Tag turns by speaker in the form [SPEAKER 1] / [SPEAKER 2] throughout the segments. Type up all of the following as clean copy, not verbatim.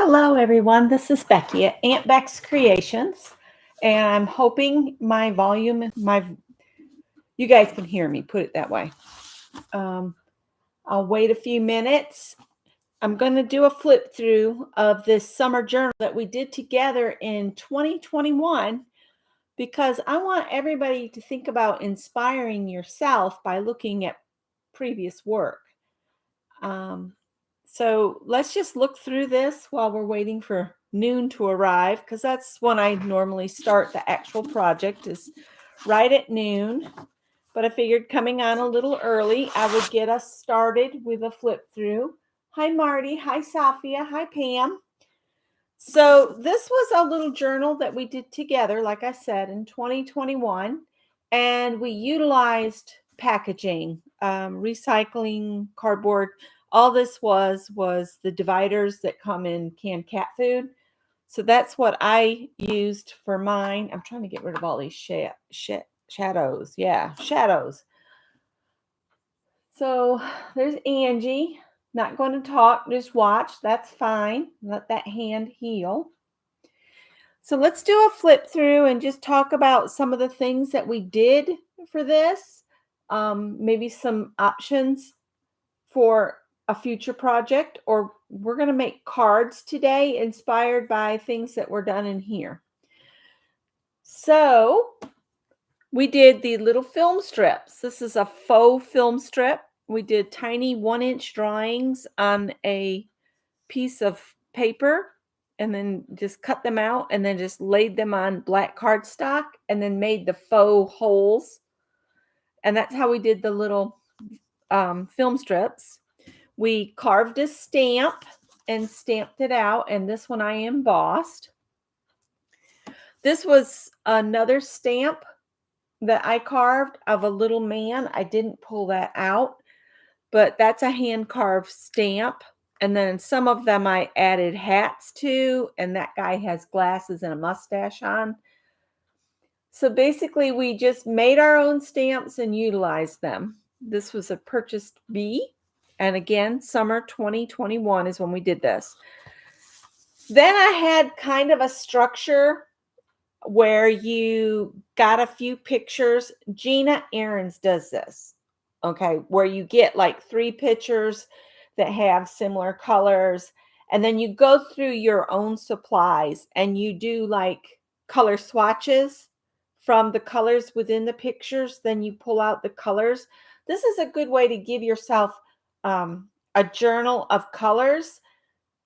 [SPEAKER 1] Hello, everyone. This is Becky at Aunt Beck's Creations, and I'm hoping my volume, you guys can hear me. Put it that way. Um, I'll wait a few minutes. I'm going to do a flip through of this summer journal that we did together in 2021 because I want everybody to think about inspiring yourself by looking at previous work. So let's just look through this while we're waiting for noon to arrive, because that's when I normally start the actual project, is right at noon. But I figured coming on a little early, I would get us started with a flip through. Hi, Marty. Hi, Safia. Hi, Pam. So this was a little journal that we did together, like I said, in 2021. And we utilized packaging, recycling, cardboard. All this was the dividers that come in canned cat food. So that's what I used for mine. I'm trying to get rid of all these shadows. Yeah, shadows. So there's Angie. Not going to talk, just watch. That's fine. Let that hand heal. So let's do a flip through and just talk about some of the things that we did for this. Maybe some options for a future project, or we're going to make cards today inspired by things that were done in here. So we did the little film strips. This is a faux film strip. We did tiny 1-inch drawings on a piece of paper and then just cut them out and then just laid them on black cardstock and then made the faux holes. And that's how we did the little film strips. We carved a stamp and stamped it out, and this one I embossed. This was another stamp that I carved of a little man. I didn't pull that out, but that's a hand-carved stamp. And then some of them I added hats to, and that guy has glasses and a mustache on. So basically, we just made our own stamps and utilized them. This was a purchased bee. And again, summer 2021 is when we did this. Then I had kind of a structure where you got a few pictures. Gina Ahrens does this, okay, where you get like 3 pictures that have similar colors, and then you go through your own supplies and you do like color swatches from the colors within the pictures. Then you pull out the colors. This is a good way to give yourself a journal of colors.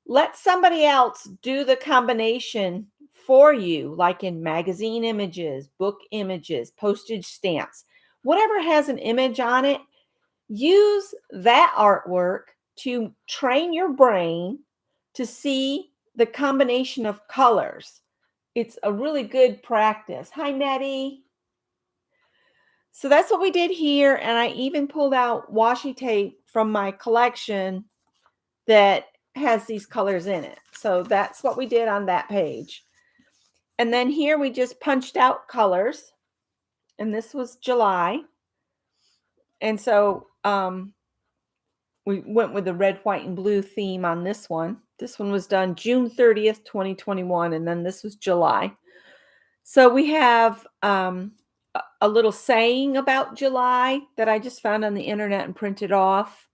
[SPEAKER 1] Let somebody else do the combination for you, like in magazine images, book images, postage stamps, whatever has an image on it. Use that artwork to train your brain to see the combination of colors. It's a really good practice. Hi, Nettie. So that's what we did here. And I even pulled out washi tape from my collection that has these colors in it. So that's what we did on that page. And then here we just punched out colors. And this was July. And so we went with the red, white, and blue theme on this one. This one was done June 30th, 2021. And then this was July. So we have a little saying about July that I just found on the internet and printed off.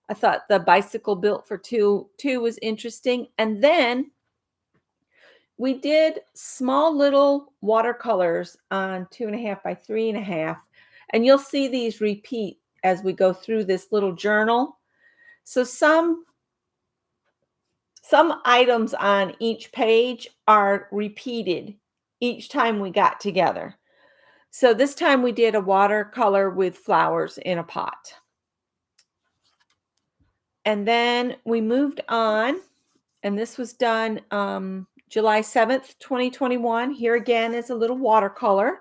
[SPEAKER 1] I thought the bicycle built for two was interesting. And then we did small little watercolors on 2.5 by 3.5. And you'll see these repeat as we go through this little journal. So some items on each page are repeated each time we got together. So this time we did a watercolor with flowers in a pot. And then we moved on, and this was done July 7th, 2021. Here again is a little watercolor.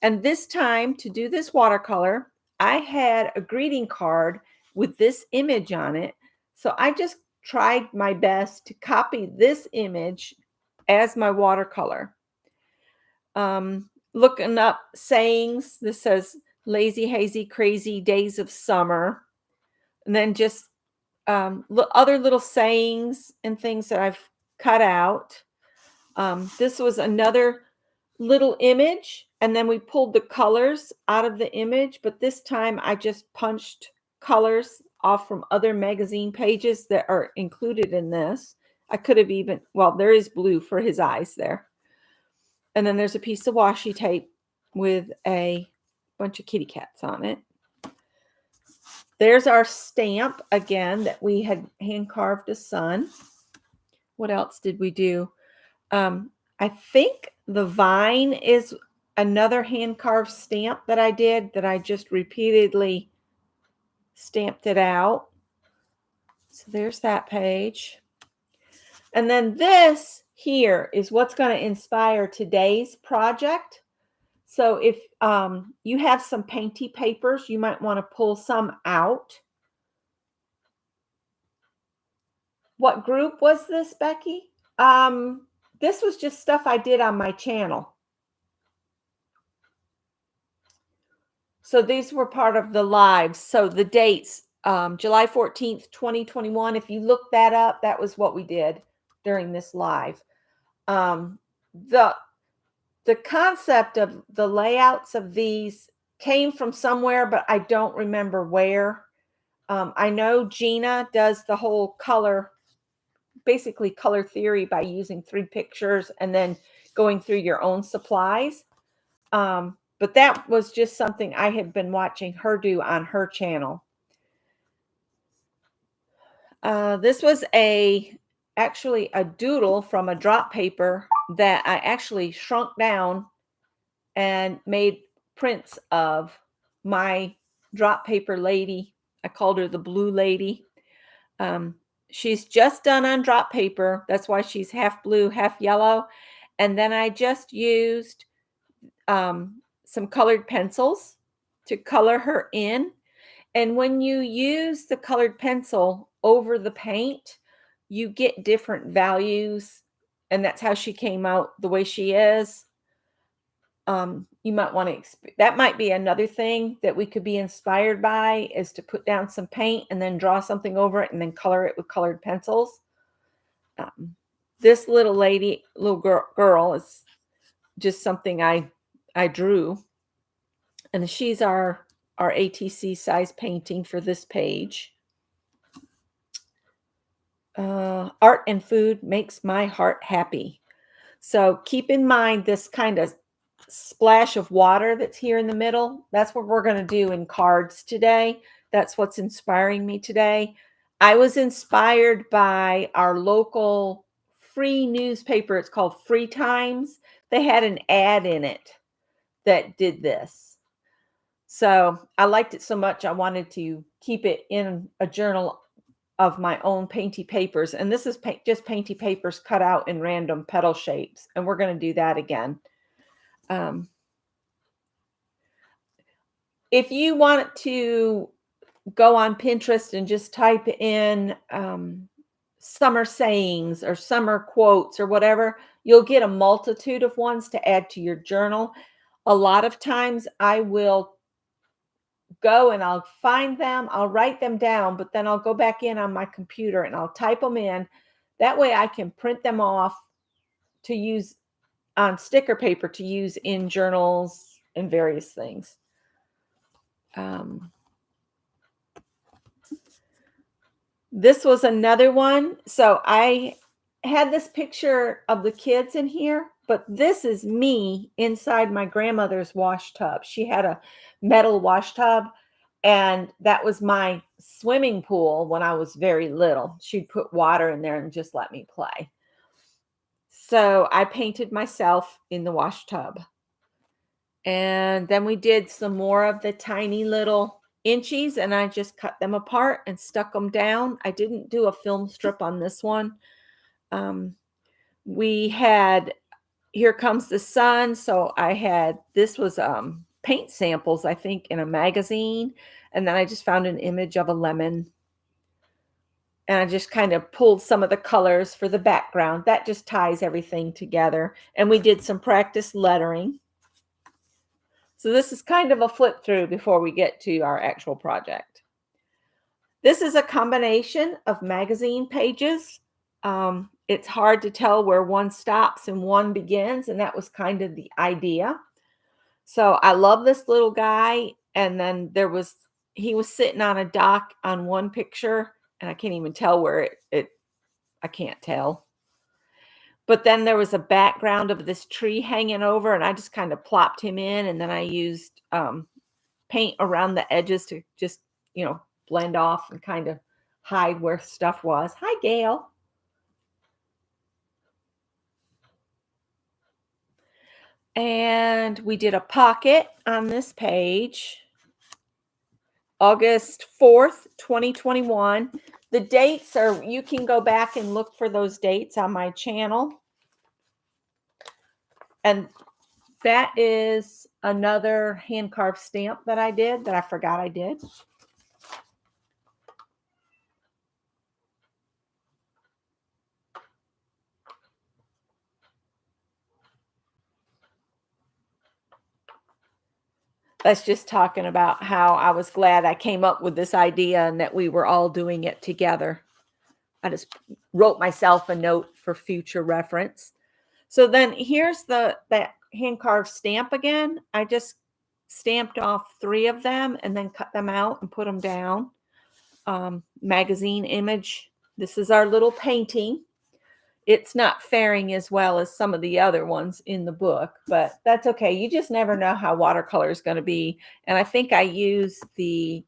[SPEAKER 1] And this time, to do this watercolor, I had a greeting card with this image on it. So I just tried my best to copy this image as my watercolor. Looking up sayings, this says lazy, hazy, crazy days of summer. And then just other little sayings and things that I've cut out. This was another little image, and then we pulled the colors out of the image, but this time I just punched colors off from other magazine pages that are included in this. I could have even, well, there is blue for his eyes there. And then there's a piece of washi tape with a bunch of kitty cats on it. There's our stamp again that we had hand carved a sun. What else did we do? I think the vine is another hand carved stamp that I did that I just repeatedly stamped it out. So there's that page. And then this here is what's going to inspire today's project. So if you have some painty papers, you might want to pull some out. What group was this, Becky? This was just stuff I did on my channel. So these were part of the lives. So the dates, July 14th, 2021. If you look that up, that was what we did during this live. The concept of the layouts of these came from somewhere, but I don't remember where. I know Gina does the whole color, basically color theory by using 3 pictures and then going through your own supplies. But that was just something I had been watching her do on her channel. This was actually a doodle from a drop paper that I actually shrunk down and made prints of my drop paper lady. I called her the blue lady. She's just done on drop paper. That's why she's half blue, half yellow. And then I just used some colored pencils to color her in. And when you use the colored pencil over the paint, you get different values. And that's how she came out the way she is. You might want to, that might be another thing that we could be inspired by, is to put down some paint and then draw something over it and then color it with colored pencils. This little lady, little girl is just something I drew. And she's our ATC size painting for this page. Art and food makes my heart happy. So keep in mind this kind of splash of water that's here in the middle. That's what we're going to do in cards today. That's what's inspiring me today. I was inspired by our local free newspaper. It's called Free Times. They had an ad in it that did this. So I liked it so much, I wanted to keep it in a journal of my own painty papers. And this is just painty papers cut out in random petal shapes. And we're going to do that again. If you want to go on Pinterest and just type in summer sayings or summer quotes or whatever, you'll get a multitude of ones to add to your journal. A lot of times I will go and I'll find them, I'll write them down, but then I'll go back in on my computer and I'll type them in. That way I can print them off to use on sticker paper to use in journals and various things. This was another one. So I had this picture of the kids in here, but this is me inside my grandmother's wash tub. She had a metal wash tub, and that was my swimming pool when I was very little. She'd put water in there and just let me play. So I painted myself in the wash tub. And then we did some more of the tiny little inchies, and I just cut them apart and stuck them down. I didn't do a film strip on this one. We had Here Comes the Sun. So I had, this was paint samples, I think, in a magazine. And then I just found an image of a lemon. And I just kind of pulled some of the colors for the background. That just ties everything together. And we did some practice lettering. So this is kind of a flip through before we get to our actual project. This is a combination of magazine pages. it's hard to tell where one stops and one begins, and that was kind of the idea. So I love this little guy, and then he was sitting on a dock on one picture, and I can't even tell where it I can't tell. But then there was a background of this tree hanging over, and I just kind of plopped him in, and then I used paint around the edges to just, blend off and kind of hide where stuff was. Hi, Gail. And we did a pocket on this page. August 4th, 2021. The dates are, you can go back and look for those dates on my channel. And that is another hand carved stamp that I did that I forgot I did. That's just talking about how I was glad I came up with this idea and that we were all doing it together. I just wrote myself a note for future reference. So then here's that hand carved stamp again. I just stamped off 3 of them and then cut them out and put them down. Magazine image. This is our little painting. It's not faring as well as some of the other ones in the book, but that's okay. You just never know how watercolor is going to be. And I think I used the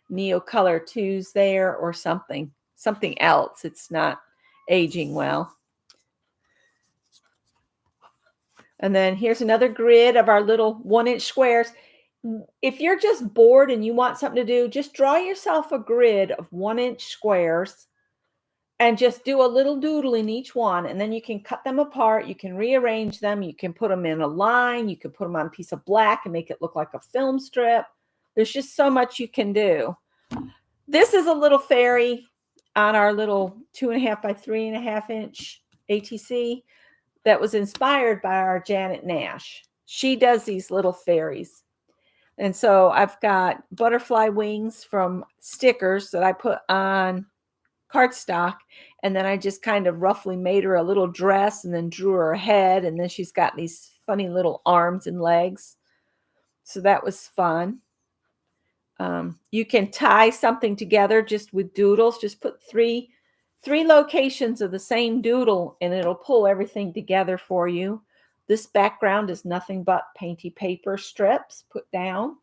[SPEAKER 1] Neo Color 2s there or something else. It's not aging well. And then here's another grid of our little 1-inch squares. If you're just bored and you want something to do, just draw yourself a grid of 1-inch squares and just do a little doodle in each one. And then you can cut them apart. You can rearrange them. You can put them in a line. You can put them on a piece of black and make it look like a film strip. There's just so much you can do. This is a little fairy on our little 2.5 by 3.5 inch ATC that was inspired by our Janet Nash. She does these little fairies. And so I've got butterfly wings from stickers that I put on cardstock, and then I just kind of roughly made her a little dress and then drew her head, and then she's got these funny little arms and legs. So that was fun. You can tie something together just with doodles. Just put three locations of the same doodle and it'll pull everything together for you. This background is nothing but painty paper strips put down.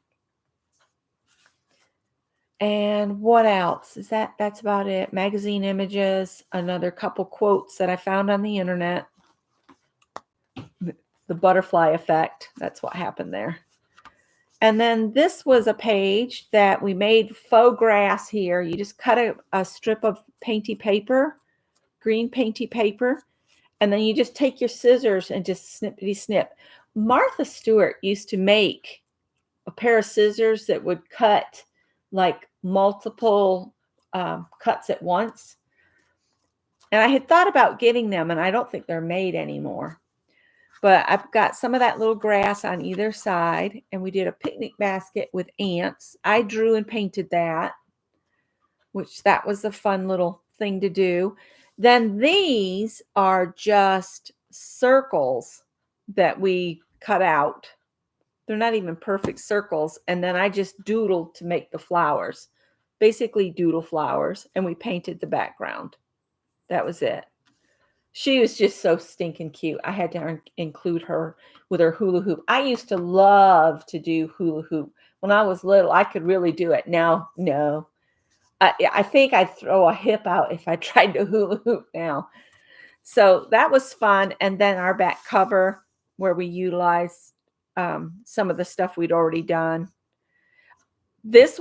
[SPEAKER 1] And what else? That's about it. Magazine images, another couple quotes that I found on the internet. The butterfly effect, that's what happened there. And then this was a page that we made faux grass here. You just cut a strip of painty paper, green painty paper, and then you just take your scissors and just snippety snip. Martha Stewart used to make a pair of scissors that would cut like multiple cuts at once. And I had thought about getting them, and I don't think they're made anymore. But I've got some of that little grass on either side, and we did a picnic basket with ants. I drew and painted that, which that was a fun little thing to do. Then these are just circles that we cut out. They're not even perfect circles. And then I just doodled to make the flowers, basically doodle flowers, and we painted the background. That was it. She was just so stinking cute. I had to include her with her hula hoop. I used to love to do hula hoop. When I was little, I could really do it. Now, no. I think I'd throw a hip out if I tried to hula hoop now. So that was fun. And then our back cover where we utilized some of the stuff we'd already done. This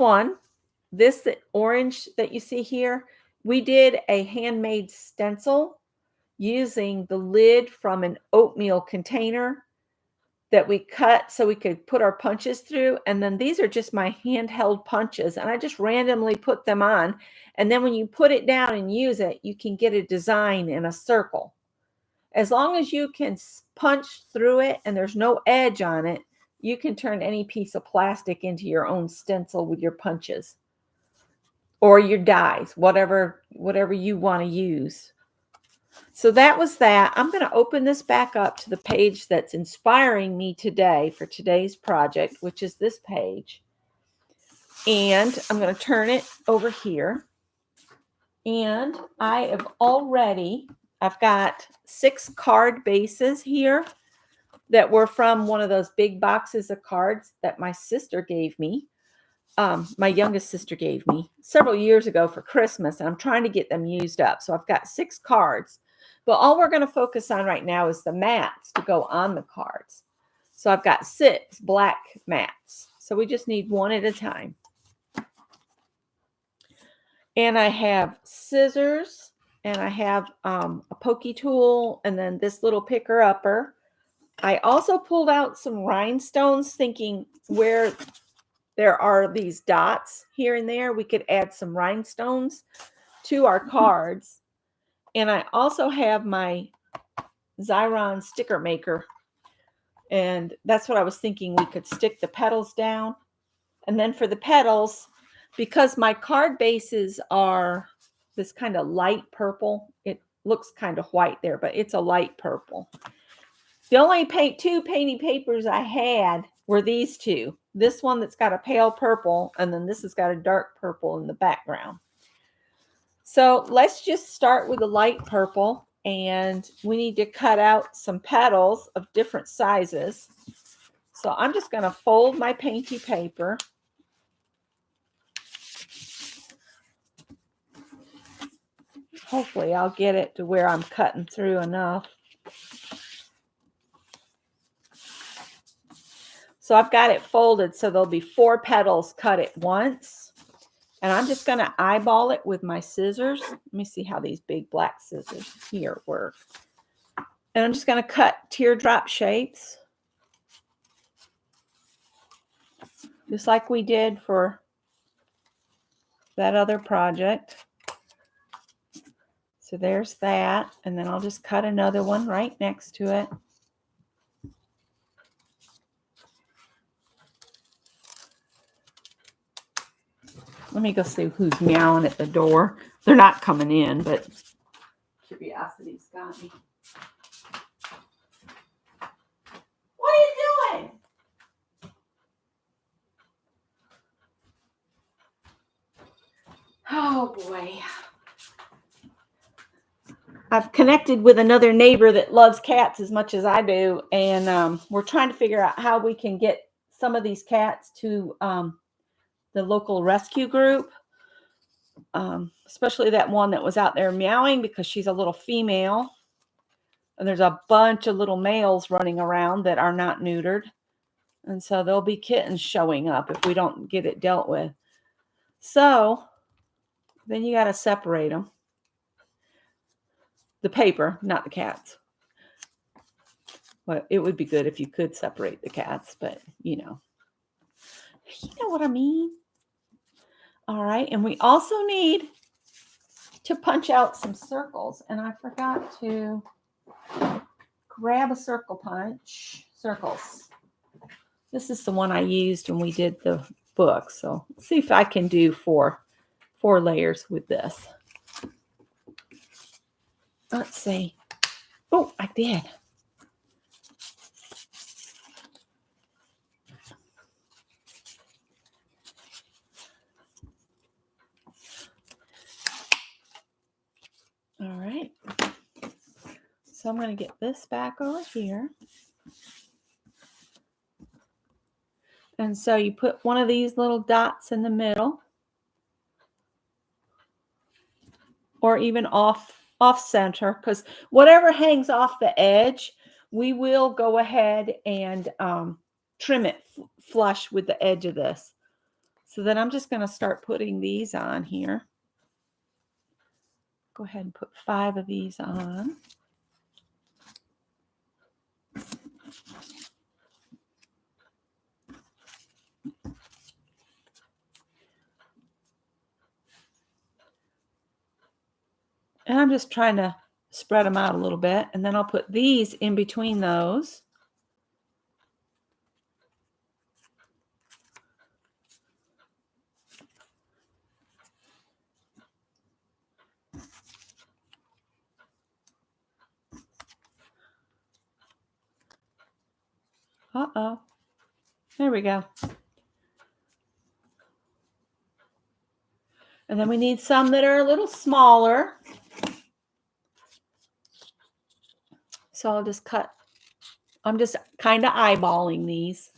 [SPEAKER 1] orange that you see here, we did a handmade stencil using the lid from an oatmeal container that we cut so we could put our punches through. And then these are just my handheld punches, and I just randomly put them on. And then when you put it down and use it, you can get a design in a circle. As long as you can punch through it and there's no edge on it, you can turn any piece of plastic into your own stencil with your punches or your dies, whatever you want to use. So that was that. I'm going to open this back up to the page that's inspiring me today for today's project, which is this page. And I'm going to turn it over here. And I've got 6 card bases here that were from one of those big boxes of cards that my sister gave me. My youngest sister gave me several years ago for Christmas, and I'm trying to get them used up. So I've got 6 cards, but all we're going to focus on right now is the mats to go on the cards. So I've got 6 black mats. So we just need one at a time. And I have scissors, and I have a pokey tool, and then this little picker-upper. I also pulled out some rhinestones, thinking where there are these dots here and there, we could add some rhinestones to our cards. And I also have my Xyron sticker maker. And that's what I was thinking. We could stick the petals down. And then for the petals, because my card bases are this kind of light purple, it looks kind of white there, but it's a light purple. The only 2 painting papers I had were these 2. This one that's got a pale purple, and then this has got a dark purple in the background. So let's just start with a light purple, and we need to cut out some petals of different sizes. So I'm just going to fold my painty paper. Hopefully I'll get it to where I'm cutting through enough. So I've got it folded so there'll be 4 petals cut at once. And I'm just going to eyeball it with my scissors. Let me see how these big black scissors here work. And I'm just going to cut teardrop shapes, just like we did for that other project. So there's that. And then I'll just cut another one right next to it. Let me go see who's meowing at the door. They're not coming in, but curiosity's got me. What are you doing? Oh boy. I've connected with another neighbor that loves cats as much as I do, and we're trying to figure out how we can get some of these cats to the local rescue group, especially that one that was out there meowing because she's a little female. And there's a bunch of little males running around that are not neutered. And so there'll be kittens showing up if we don't get it dealt with. So then you got to separate them. The paper, not the cats. Well, it would be good if you could separate the cats, but you know what I mean. All right, and we also need to punch out some circles, and I forgot to grab a circle punch. Circles. This is the one I used when we did the book, so let's see if I can do four layers with this. Let's see. Oh, I did. All right. So I'm going to get this back over here. And so you put one of these little dots in the middle, or even off center, because whatever hangs off the edge, we will go ahead and trim it flush with the edge of this. So then I'm just going to start putting these on here. Go ahead and put 5 of these on. And I'm just trying to spread them out a little bit. And then I'll put these in between those. Uh-oh. There we go. And then we need some that are a little smaller. So I'll just cut. I'm just kind of eyeballing these.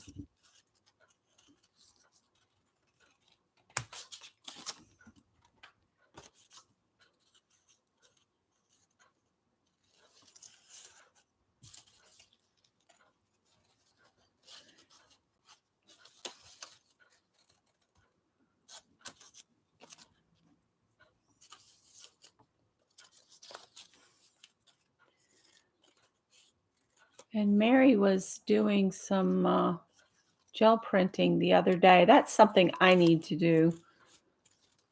[SPEAKER 1] And Mary was doing some gel printing the other day. That's something I need to do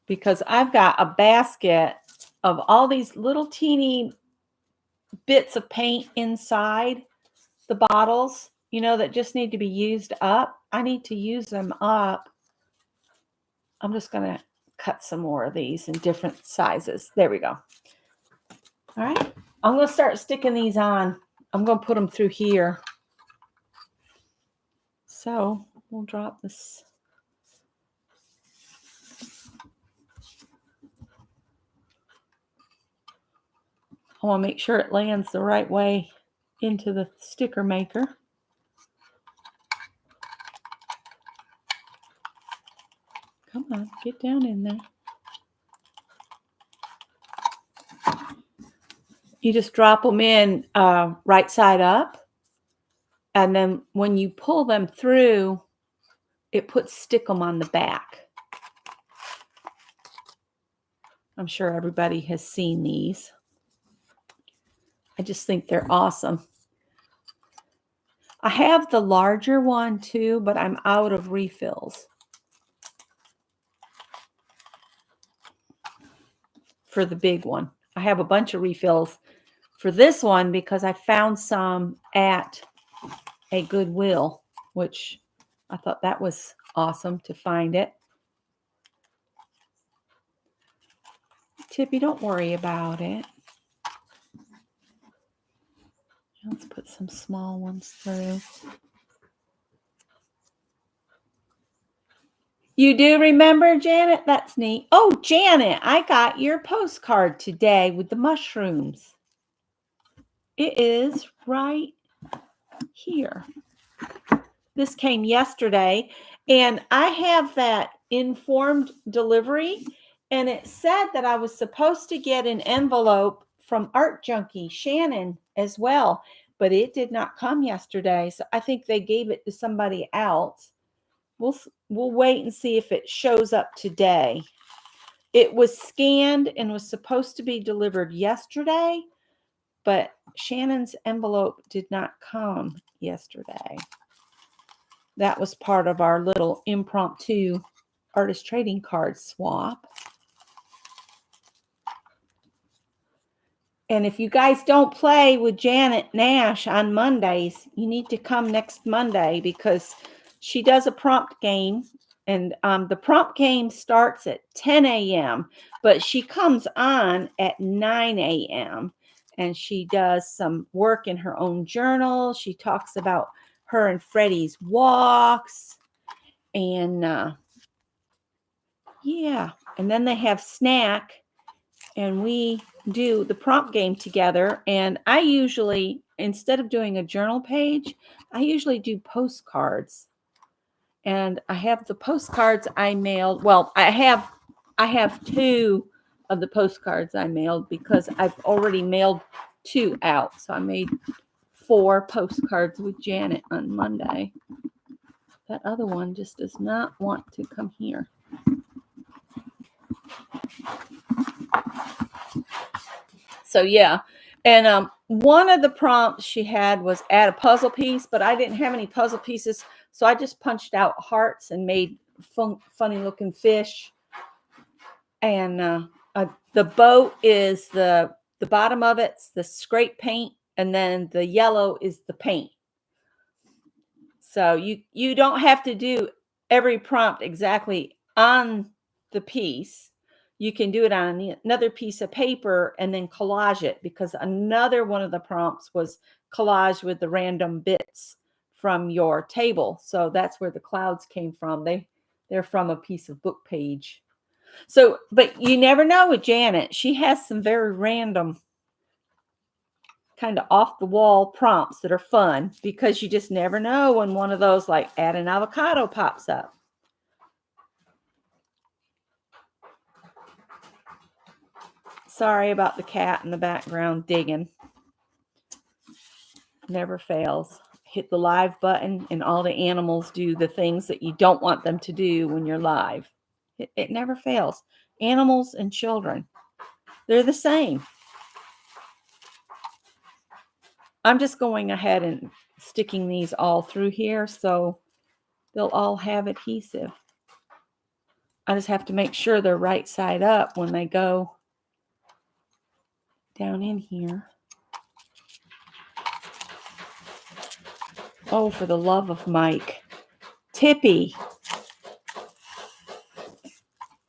[SPEAKER 1] because I've got a basket of all these little teeny bits of paint inside the bottles, you know, that just need to be used up. I need to use them up. I'm just going to cut some more of these in different sizes. There we go. All right. I'm going to start sticking these on. I'm going to put them through here. So we'll drop this. I want to make sure it lands the right way into the sticker maker. Come on, get down in there. You just drop them in right side up. And then when you pull them through, it puts stick them on the back. I'm sure everybody has seen these. I just think they're awesome. I have the larger one too, but I'm out of refills for the big one. I have a bunch of refills for this one because I found some at a Goodwill, which I thought that was awesome to find it. Tippy, don't worry about it. Let's put some small ones through. You do remember, Janet? That's neat. Oh, Janet, I got your postcard today with the mushrooms. It is right here. This came yesterday, and I have that informed delivery, and it said that I was supposed to get an envelope from Art Junkie Shannon as well, but it did not come yesterday, so I think they gave it to somebody else. We'll wait and see if it shows up today. It was scanned and was supposed to be delivered yesterday, but Shannon's envelope did not come yesterday. That was part of our little impromptu artist trading card swap. And if you guys don't play with Janet Nash on Mondays, you need to come next Monday because she does a prompt game. And the prompt game starts at 10 a.m., but she comes on at 9 a.m. and she does some work in her own journal. She talks about her and Freddie's walks. And yeah, and then they have snack and we do the prompt game together. And I usually, instead of doing a journal page, I usually do postcards. And I have the postcards I mailed. Well, I have 2 of the postcards I mailed because I've already mailed 2 out. So I made 4 postcards with Janet on Monday. That other one just does not want to come here. So yeah. And one of the prompts she had was add a puzzle piece, but I didn't have any puzzle pieces. So I just punched out hearts and made funny looking fish. And the boat is the bottom of it's the scrape paint, and then the yellow is the paint. So you don't have to do every prompt exactly on the piece. You can do it on another piece of paper and then collage it, because another one of the prompts was collage with the random bits from your table. So that's where the clouds came from. They're from a piece of book page. So, but you never know with Janet. She has some very random, kind of off the wall prompts that are fun, because you just never know when one of those, like add an avocado, pops up. Sorry about the cat in the background digging. Never fails. Hit the live button and all the animals do the things that you don't want them to do when you're live. It never fails. Animals and children, they're the same. I'm just going ahead and sticking these all through here so they'll all have adhesive. I just have to make sure they're right side up when they go down in here. Oh, for the love of Mike. Tippy.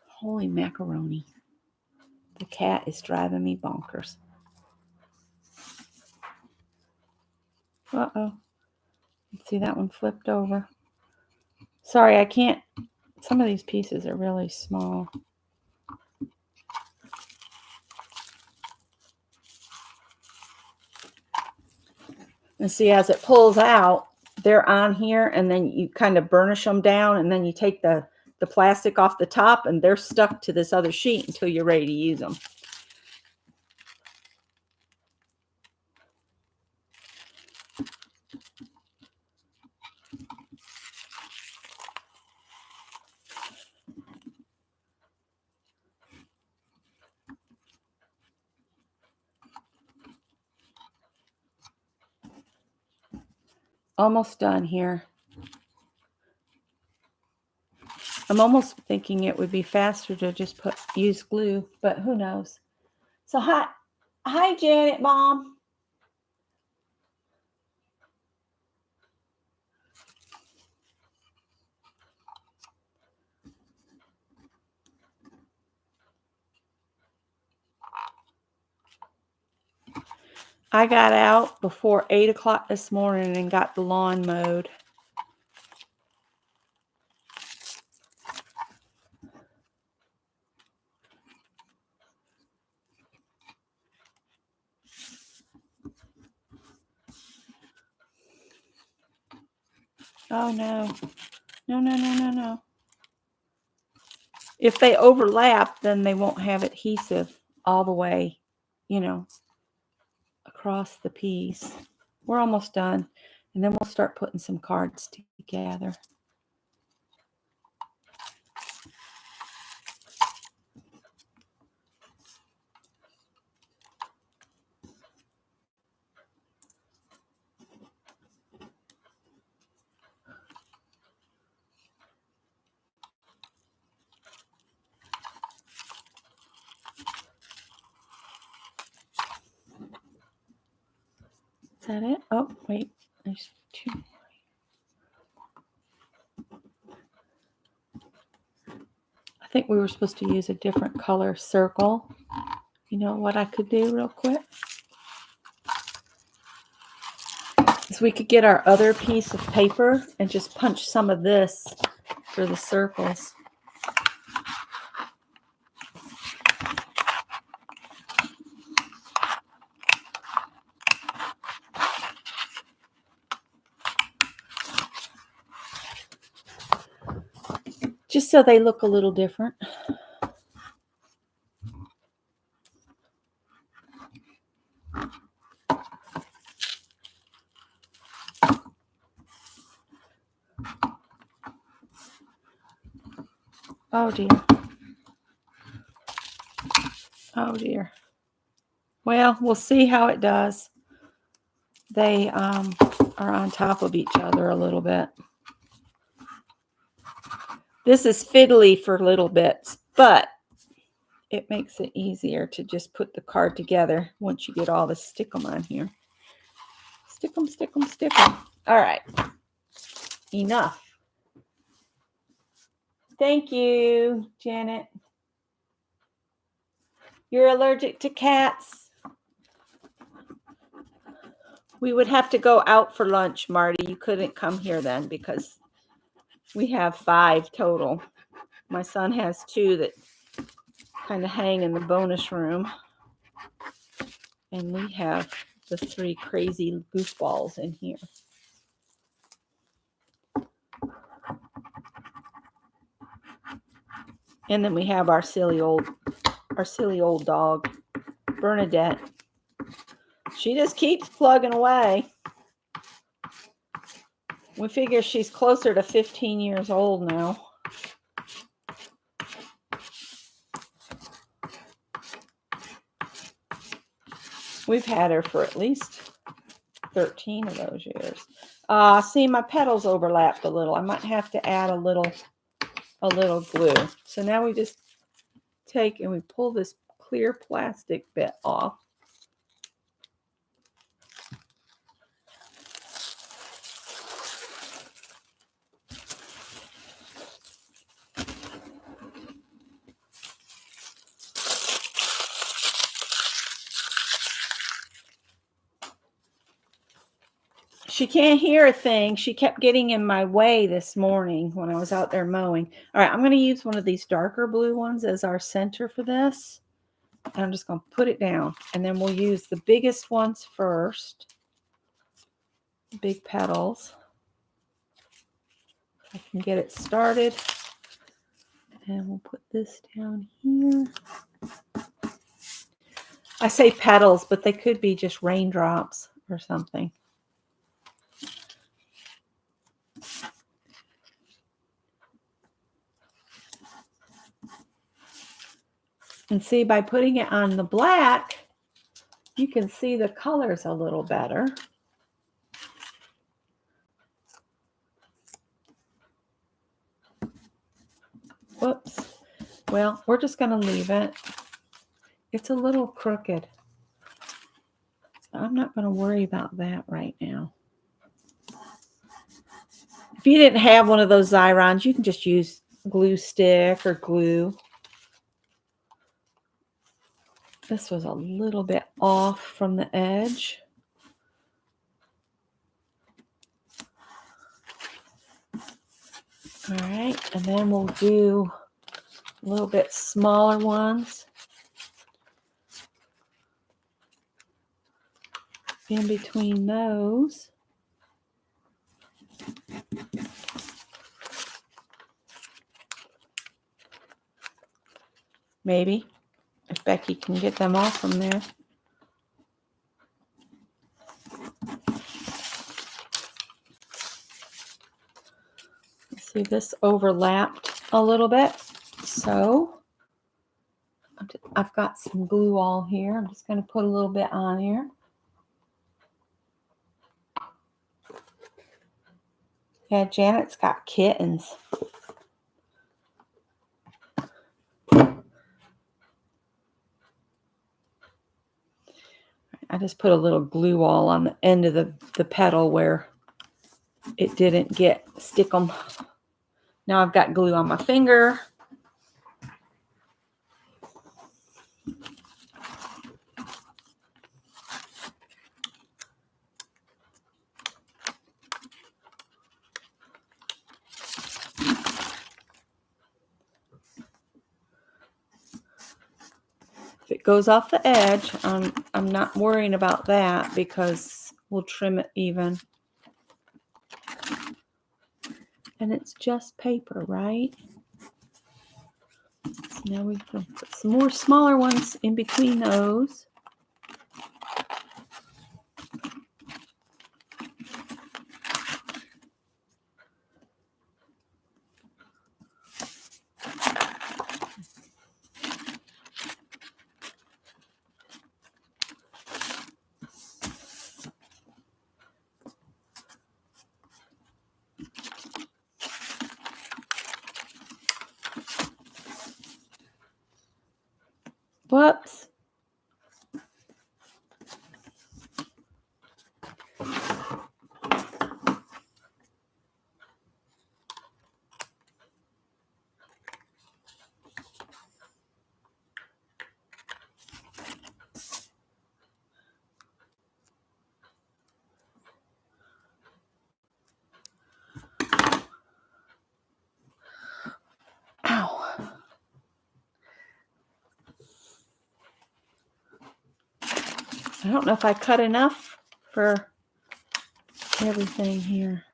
[SPEAKER 1] Holy macaroni. The cat is driving me bonkers. Uh-oh. See, that one flipped over. Sorry, I can't. Some of these pieces are really small. And see, as it pulls out, they're on here, and then you kind of burnish them down, and then you take the plastic off the top, and they're stuck to this other sheet until you're ready to use them. Almost done here. I'm almost thinking it would be faster to just use glue, but who knows? So hi Janet, Mom. I got out before 8 o'clock this morning and got the lawn mowed. Oh no. No. If they overlap, then they won't have adhesive all the way, across the piece. We're almost done. And then we'll start putting some cards together. Is that it? Oh, wait. There's two. I think we were supposed to use a different color circle. You know what I could do real quick? Is we could get our other piece of paper and just punch some of this for the circles. Just so they look a little different. Oh dear. Oh dear. Well, we'll see how it does. They are on top of each other a little bit. This is fiddly for little bits, but it makes it easier to just put the card together once you get all the stick 'em on here. Stick 'em, stick 'em, stick 'em. All right. Enough. Thank you, Janet. You're allergic to cats. We would have to go out for lunch, Marty. You couldn't come here then because we have 5 total. My son has 2 that kind of hang in the bonus room. And we have the 3 crazy goofballs in here. And then we have our silly old dog, Bernadette. She just keeps plugging away. We figure she's closer to 15 years old now. We've had her for at least 13 of those years. See, my petals overlapped a little. I might have to add a little glue. So now we just take and we pull this clear plastic bit off. She can't hear a thing. She kept getting in my way this morning when I was out there mowing. All right, I'm going to use one of these darker blue ones as our center for this. And I'm just going to put it down. And then we'll use the biggest ones first. Big petals. I can get it started. And we'll put this down here. I say petals, but they could be just raindrops or something. And see, by putting it on the black, you can see the colors a little better. Whoops. Well, we're just going to leave it. It's a little crooked. I'm not going to worry about that right now. If you didn't have one of those Xyrons, you can just use glue stick or glue. This was a little bit off from the edge. All right, and then we'll do a little bit smaller ones in between those. Maybe, if Becky can get them off from there. See, this overlapped a little bit, so I've got some glue all here. I'm just going to put a little bit on here. Yeah, Janet's got kittens. I just put a little glue all on the end of the petal where it didn't stick them. Now I've got glue on my finger. If it goes off the edge, I'm not worrying about that because we'll trim it even. And it's just paper, right? So now we can put some more smaller ones in between those. Whoops. I don't know if I cut enough for everything here.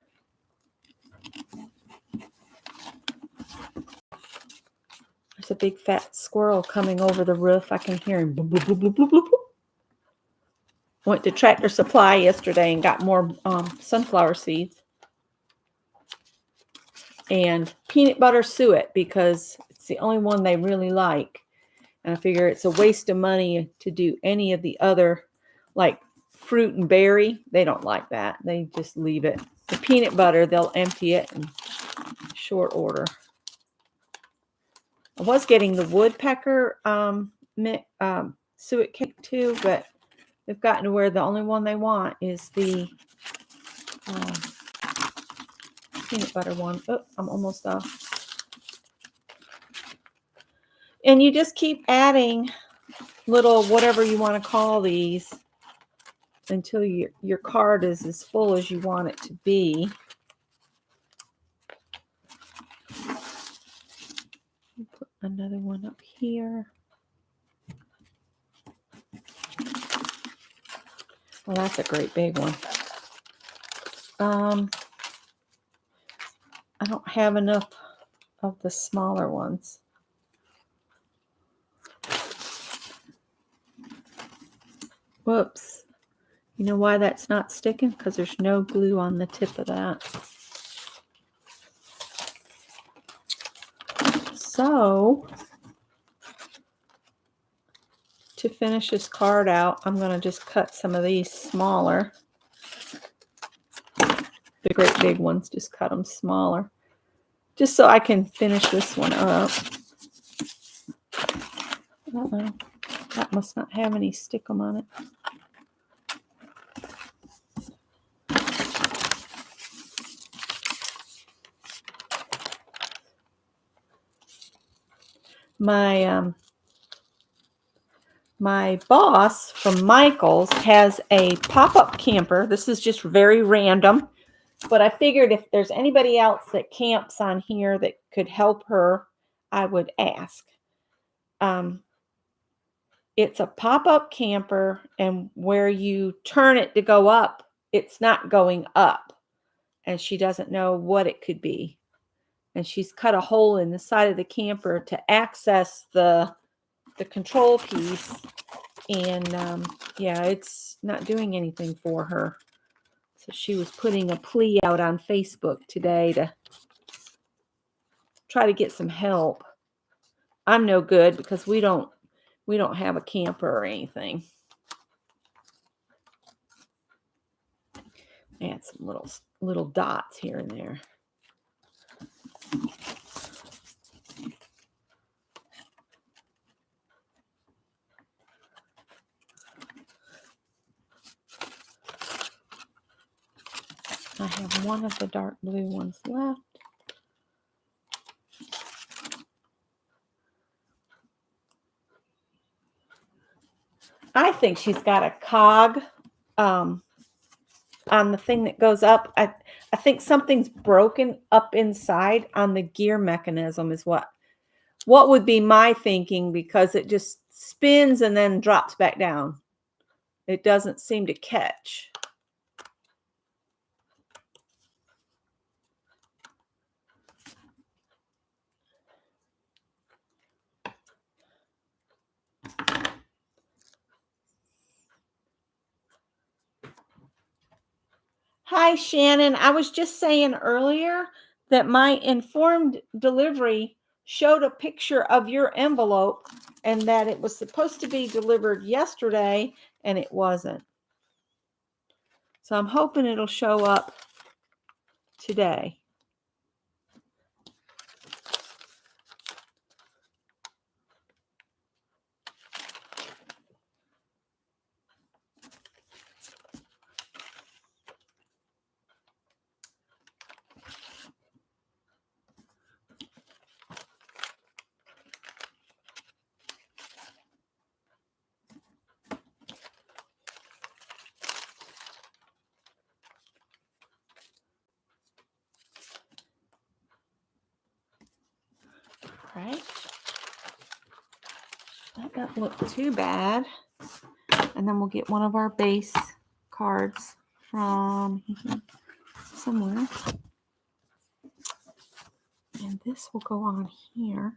[SPEAKER 1] There's a big fat squirrel coming over the roof. I can hear him. Boop, boop, boop, boop, boop, boop. Went to Tractor Supply yesterday and got more sunflower seeds. And peanut butter suet because it's the only one they really like. And I figure it's a waste of money to do any of the other, like fruit and berry. They don't like that. They just leave it. The peanut butter, they'll empty it in short order. I was getting the woodpecker suet cake too, but they've gotten to where the only one they want is the peanut butter one. Oh, I'm almost off. And you just keep adding little whatever you want to call these until your card is as full as you want it to be. Put another one up here. Well, that's a great big one. I don't have enough of the smaller ones. Whoops. You know why that's not sticking? Because there's no glue on the tip of that. So, to finish this card out, I'm going to just cut some of these smaller. The great big ones, just cut them smaller. Just so I can finish this one up. Uh-oh. That must not have any stickum on it. My boss from Michael's has a pop-up camper. This is just very random, but I figured if there's anybody else that camps on here that could help her, I would ask. It's a pop-up camper, and where you turn it to go up, it's not going up, and she doesn't know what it could be. And she's cut a hole in the side of the camper to access the control piece. And yeah, it's not doing anything for her. So she was putting a plea out on Facebook today to try to get some help. I'm no good because we don't have a camper or anything. Add some little dots here and there. I have one of the dark blue ones left. I think she's got a cog on the thing that goes up. I think something's broken up inside on the gear mechanism is what would be my thinking, because it just spins and then drops back down. It doesn't seem to catch. Hi, Shannon. I was just saying earlier that my informed delivery showed a picture of your envelope and that it was supposed to be delivered yesterday and it wasn't. So I'm hoping it'll show up today. Right. That doesn't look too bad. And then we'll get one of our base cards from somewhere. And this will go on here.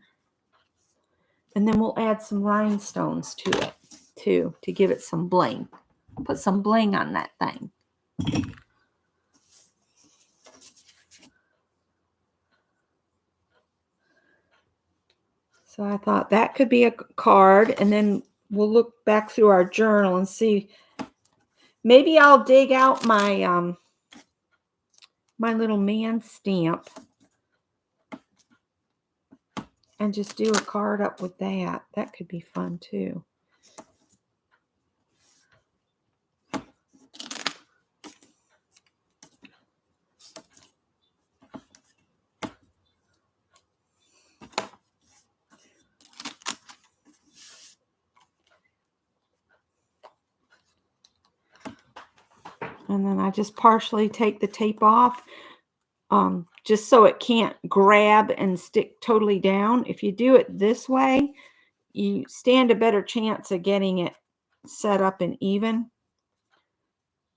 [SPEAKER 1] And then we'll add some rhinestones to it too, to give it some bling. Put some bling on that thing. So I thought that could be a card, and then we'll look back through our journal and see. Maybe I'll dig out my my little man stamp and just do a card up with that. That could be fun too. And then I just partially take the tape off, just so it can't grab and stick totally down. If you do it this way, you stand a better chance of getting it set up and even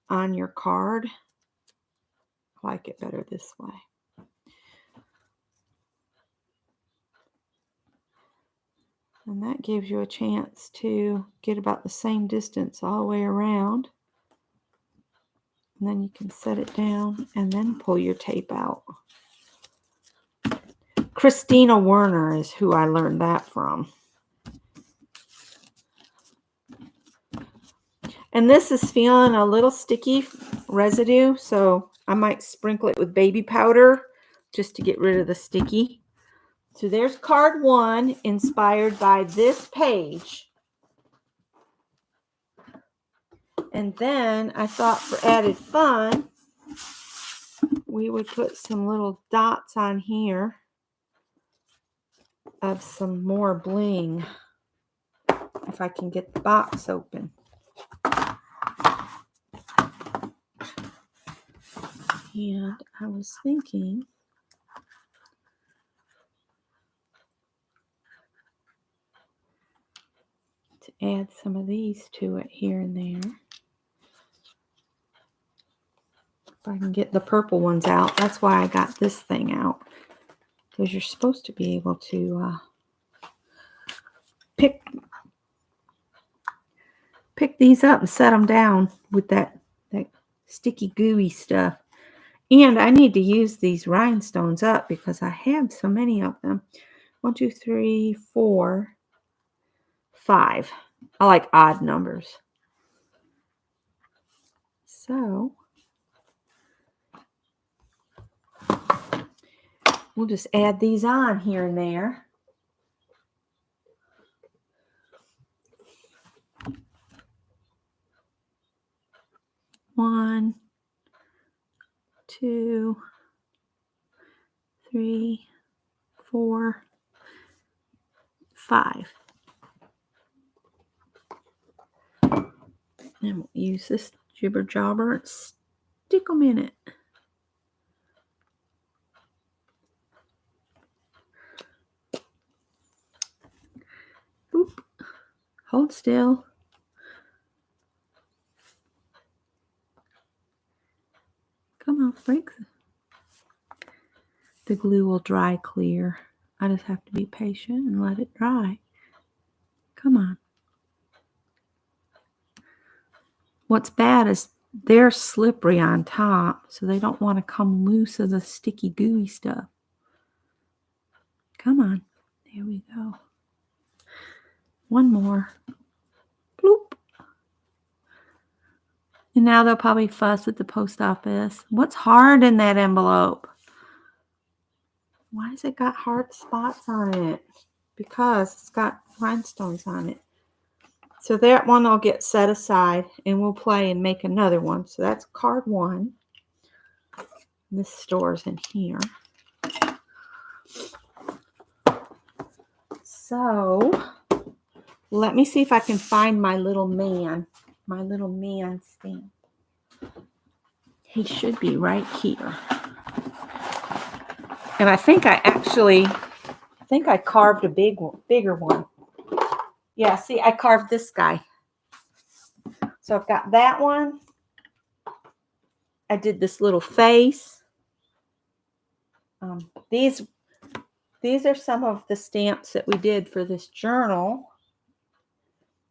[SPEAKER 1] on your card. I like it better this way. And that gives you a chance to get about the same distance all the way around. And then you can set it down and then pull your tape out. Christina Werner is who I learned that from. And this is feeling a little sticky residue, so I might sprinkle it with baby powder just to get rid of the sticky. So there's card 1, inspired by this page. And then I thought for added fun, we would put some little dots on here of some more bling, if I can get the box open. And I was thinking to add some of these to it here and there. If I can get the purple ones out. That's why I got this thing out. Because you're supposed to be able to pick these up and set them down with that sticky gooey stuff. And I need to use these rhinestones up because I have so many of them. 1, 2, 3, 4, 5. I like odd numbers. So we'll just add these on here and there. One, 2, 3, 4, 5. And we'll use this jibber jobber and stick them in it. Boop. Hold still. Come on, break. The glue will dry clear. I just have to be patient and let it dry. Come on. What's bad is they're slippery on top, so they don't want to come loose of the sticky gooey stuff. Come on. There we go. One more. Bloop. And now they'll probably fuss at the post office. What's hard in that envelope? Why has it got hard spots on it? Because it's got rhinestones on it. So that one I'll get set aside and we'll play and make another one. So that's card 1. This stores in here. So let me see if I can find my little man stamp. He should be right here. And I think I carved a bigger one. Yeah, see, I carved this guy. So I've got that one. I did this little face. These are some of the stamps that we did for this journal.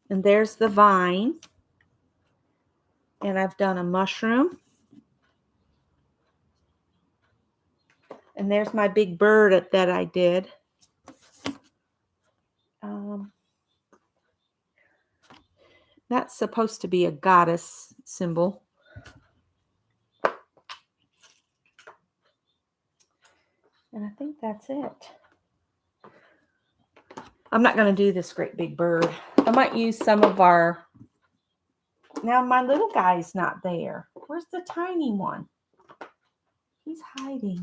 [SPEAKER 1] And there's the vine. And I've done a mushroom. And there's my big bird that I did. That's supposed to be a goddess symbol. And I think that's it. I'm not going to do this great big bird. I might use some of our... Now my little guy's not there. Where's the tiny one? He's hiding.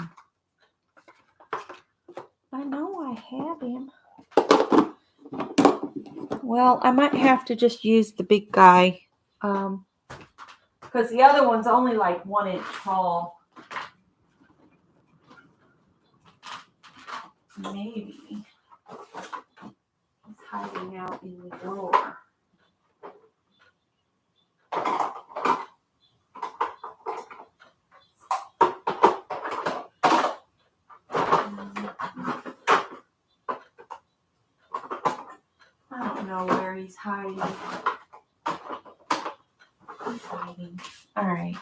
[SPEAKER 1] I know I have him. Well, I might have to just use the big guy. Because the other one's only like 1 inch tall. Maybe. He's hiding out in the drawer. I don't know where he's hiding. He's hiding. All right.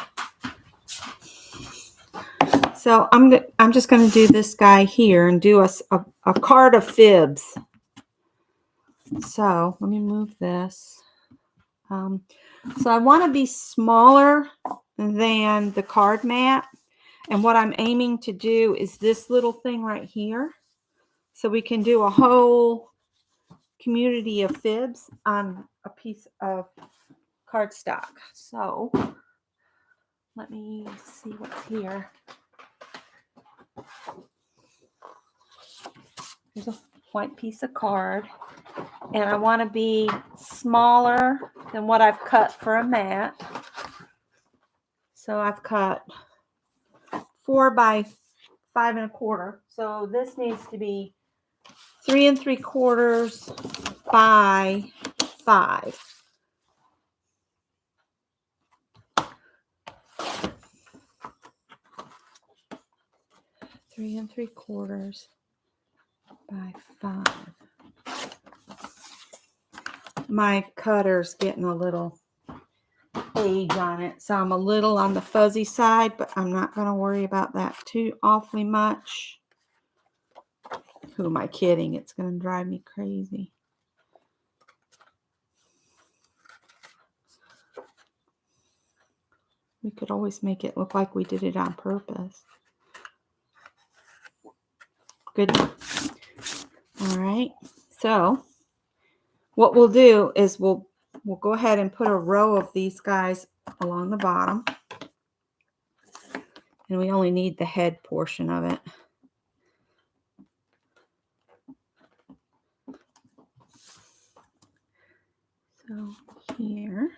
[SPEAKER 1] So I'm just going to do this guy here and do a card of fibs. So let me move this. So I want to be smaller than the card mat. And what I'm aiming to do is this little thing right here. So we can do a whole community of fibs on a piece of cardstock. So let me see what's here. There's a white piece of card. And I want to be smaller than what I've cut for a mat. So I've cut 4 by 5 1/4. So this needs to be 3 3/4 by 5. Three and 3/4 by 5. My cutter's getting a little age on it, so I'm a little on the fuzzy side, but I'm not going to worry about that too awfully much. Who am I kidding? It's going to drive me crazy. We could always make it look like we did it on purpose. Good. All right. So what we'll do is we'll go ahead and put a row of these guys along the bottom. And we only need the head portion of it. So here.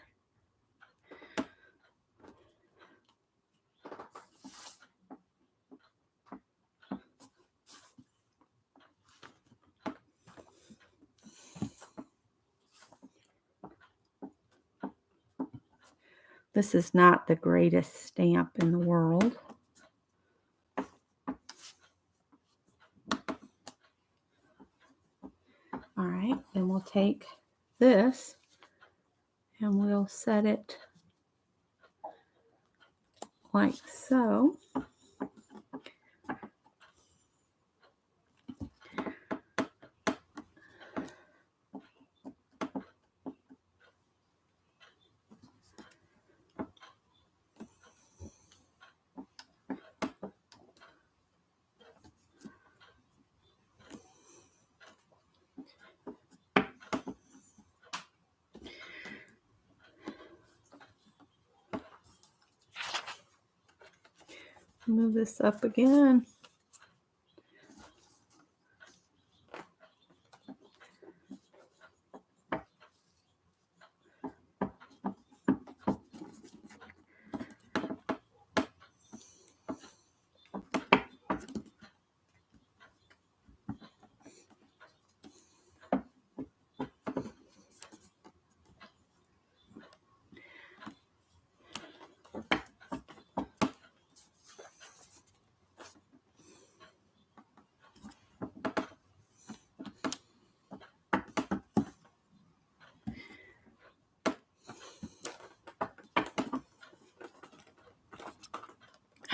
[SPEAKER 1] This is not the greatest stamp in the world. All right, then we'll take this and we'll set it like so. Move this up again.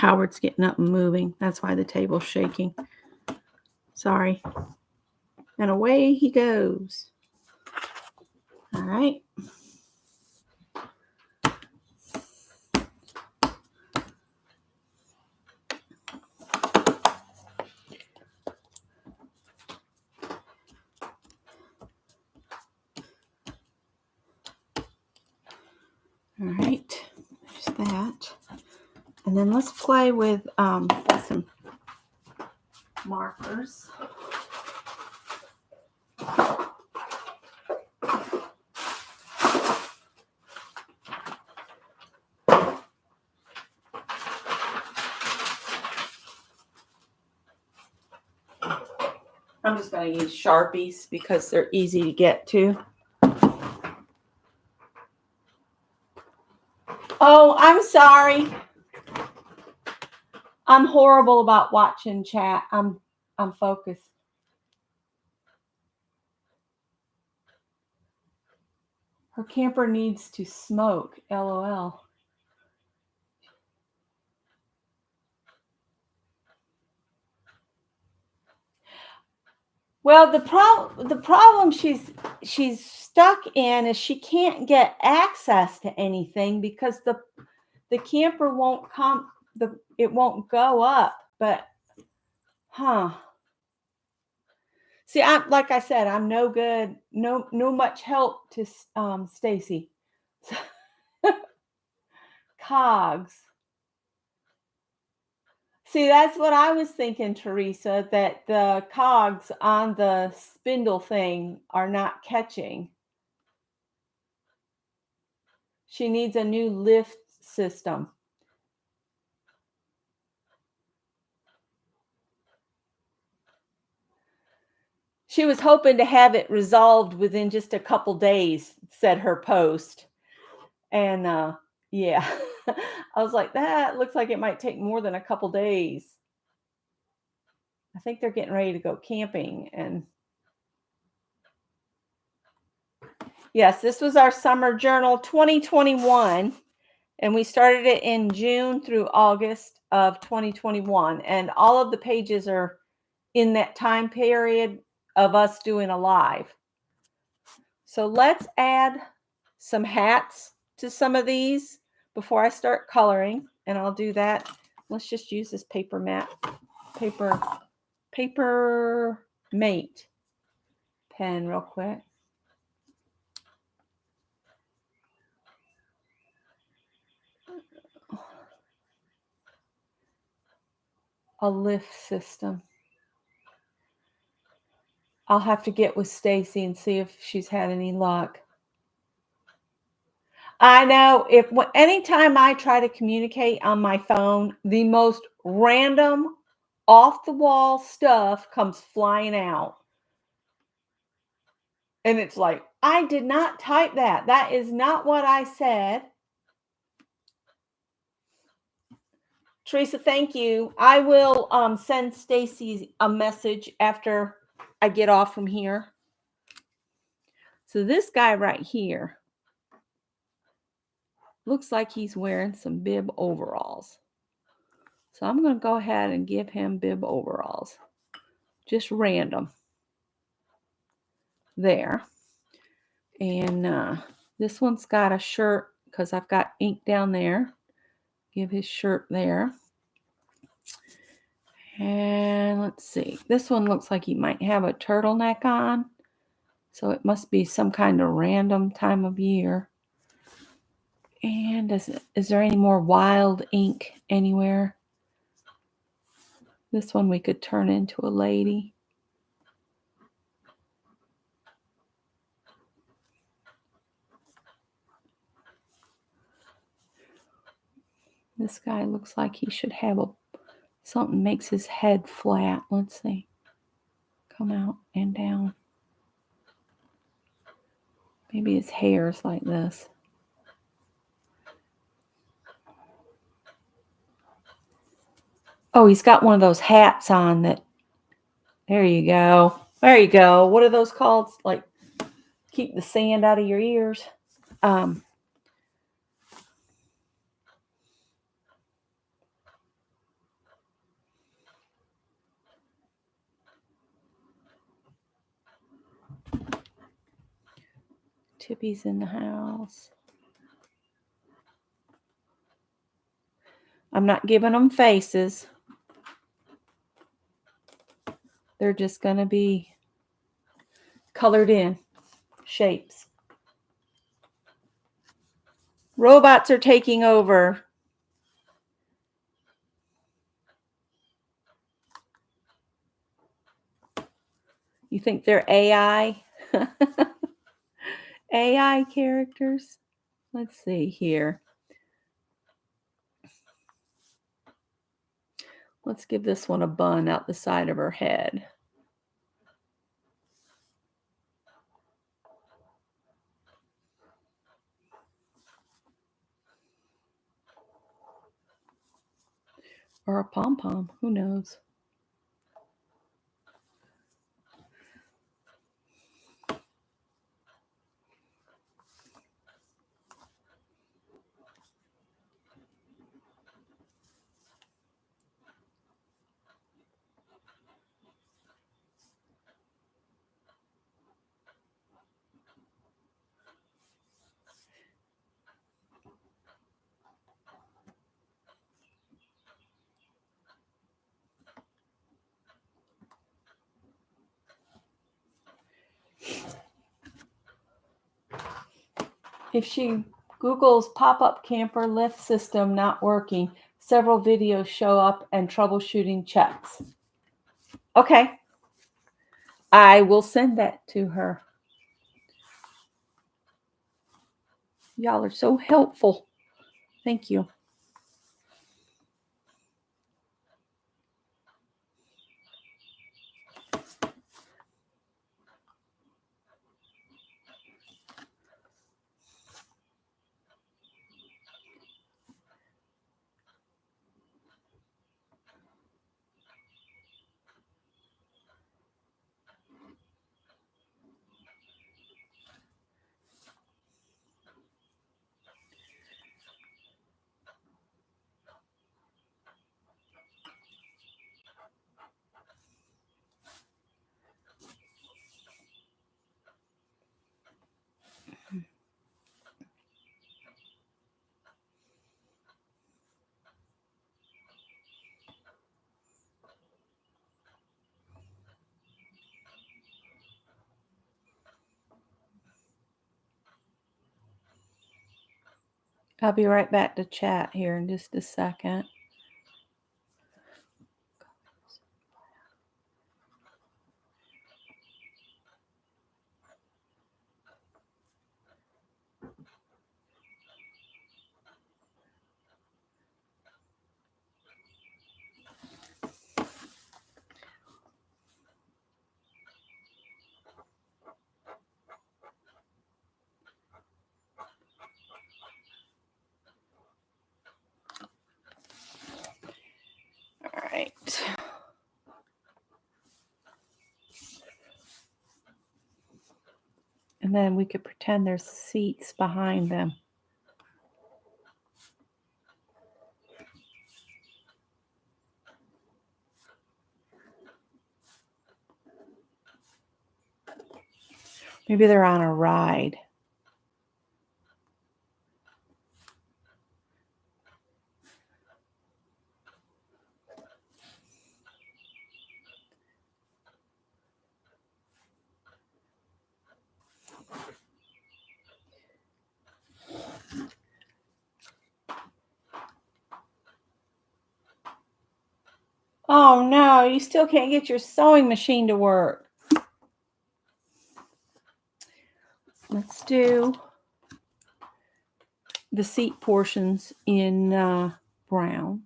[SPEAKER 1] Howard's getting up and moving. That's why the table's shaking. Sorry. And away he goes. All right. All right, there's that. And then let's play with some markers. I'm just going to use Sharpies because they're easy to get to. Oh, I'm sorry. I'm horrible about watching chat. I'm focused. Her camper needs to smoke. LOL. Well, the problem she's stuck in is she can't get access to anything because the camper won't come. It won't go up. But see, like I said, I'm no good. No much help to Stacy. Cogs. See, that's what I was thinking, Teresa, that the cogs on the spindle thing are not catching. She needs a new lift system. She was hoping to have it resolved within just a couple days, said her post. And yeah, I was like, that looks like it might take more than a couple days. I think they're getting ready to go camping. And yes, this was our summer journal 2021. And we started it in June through August of 2021. And all of the pages are in that time period of us doing a live. So let's add some hats to some of these before I start coloring. And I'll do that. Let's just use this paper mate pen real quick. A lift system. I'll have to get with Stacy and see if she's had any luck. I know anytime I try to communicate on my phone, the most random off the wall stuff comes flying out. And it's like, I did not type that. That is not what I said. Teresa, thank you. I will send Stacy a message after I get off from here. So this guy right here looks like he's wearing some bib overalls. So I'm going to go ahead and give him bib overalls. Just random. There. And this one's got a shirt because I've got ink down there. Give his shirt there. And let's see. This one looks like he might have a turtleneck on. So it must be some kind of random time of year. And is there any more wild ink anywhere? This one we could turn into a lady. This guy looks like he should have something makes his head flat. Let's see. Come out and down. Maybe his hair is like this. Oh, he's got one of those hats on that. There you go. There you go. What are those called? Like keep the sand out of your ears. Tippy's in the house. I'm not giving them faces. They're just going to be colored in shapes. Robots are taking over. You think they're AI? AI characters? Let's see here. Let's give this one a bun out the side of her head. Or a pom-pom, who knows? If she Googles pop-up camper lift system not working, several videos show up and troubleshooting checks. Okay. I will send that to her. Y'all are so helpful. Thank you. I'll be right back to chat here in just a second. All right. And then we could pretend there's seats behind them. Maybe they're on a ride. Oh no, you still can't get your sewing machine to work. Let's do the seat portions in brown.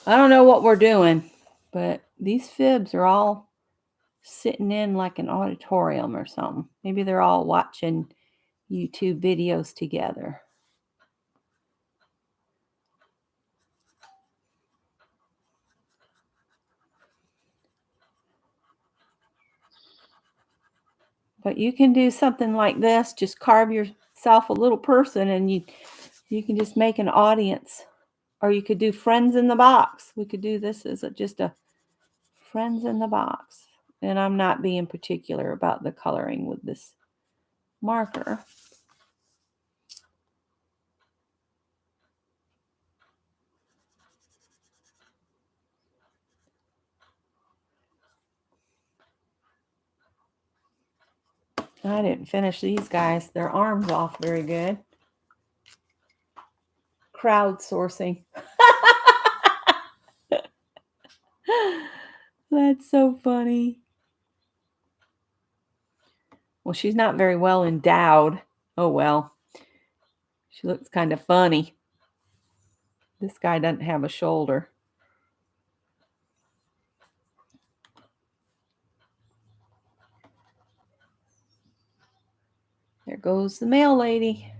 [SPEAKER 1] I don't know what we're doing, but these fibs are all sitting in like an auditorium or something. Maybe they're all watching YouTube videos together. But you can do something like this. Just carve yourself a little person and you can just make an audience. Or you could do friends in the box. We could do this as just a friends in the box. And I'm not being particular about the coloring with this marker. I didn't finish these guys. Their arms off very good. Crowdsourcing. That's so funny. Well, she's not very well endowed. Oh, well. She looks kind of funny. This guy doesn't have a shoulder. There goes the mail lady.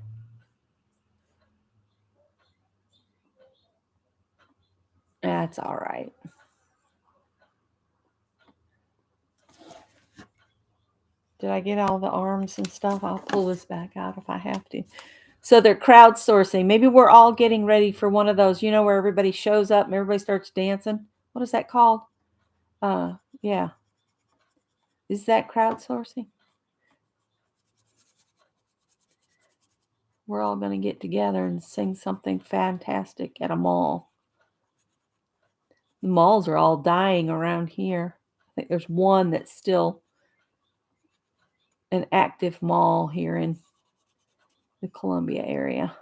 [SPEAKER 1] That's all right. Did I get all the arms and stuff? I'll pull this back out if I have to. So they're crowdsourcing. Maybe we're all getting ready for one of those, where everybody shows up and everybody starts dancing. What is that called? Yeah. Is that crowdsourcing? We're all going to get together and sing something fantastic at a mall. The malls are all dying around here. I think there's one that's still an active mall here in the Columbia area.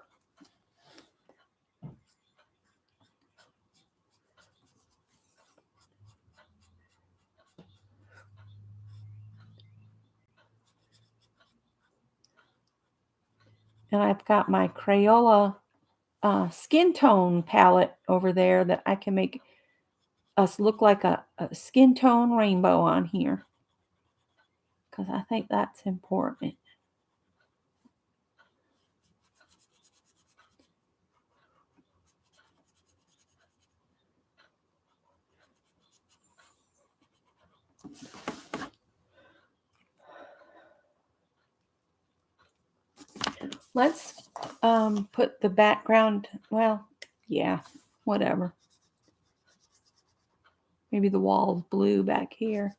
[SPEAKER 1] And I've got my Crayola skin tone palette over there that I can make us look like a skin tone rainbow on here. Because I think that's important. Let's put the background, well, yeah, whatever. Maybe the wall's blue back here.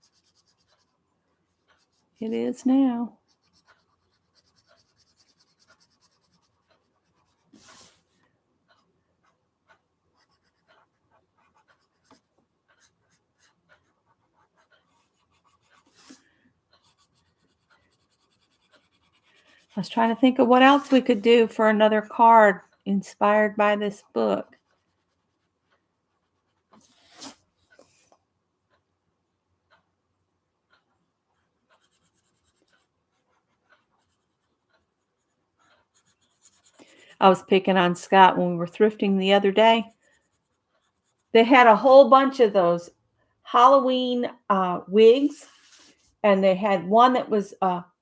[SPEAKER 1] It is now. I was trying to think of what else we could do for another card inspired by this book. I was picking on Scott when we were thrifting the other day. They had a whole bunch of those Halloween wigs, and they had one that was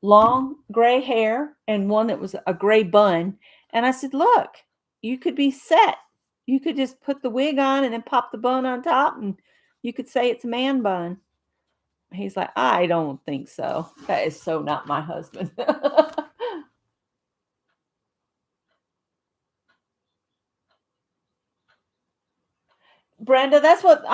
[SPEAKER 1] long gray hair and one that was a gray bun. And I said, look, you could be set. You could just put the wig on and then pop the bun on top, and you could say it's a man bun. He's like, I don't think so. That is so not my husband. Brenda, that's what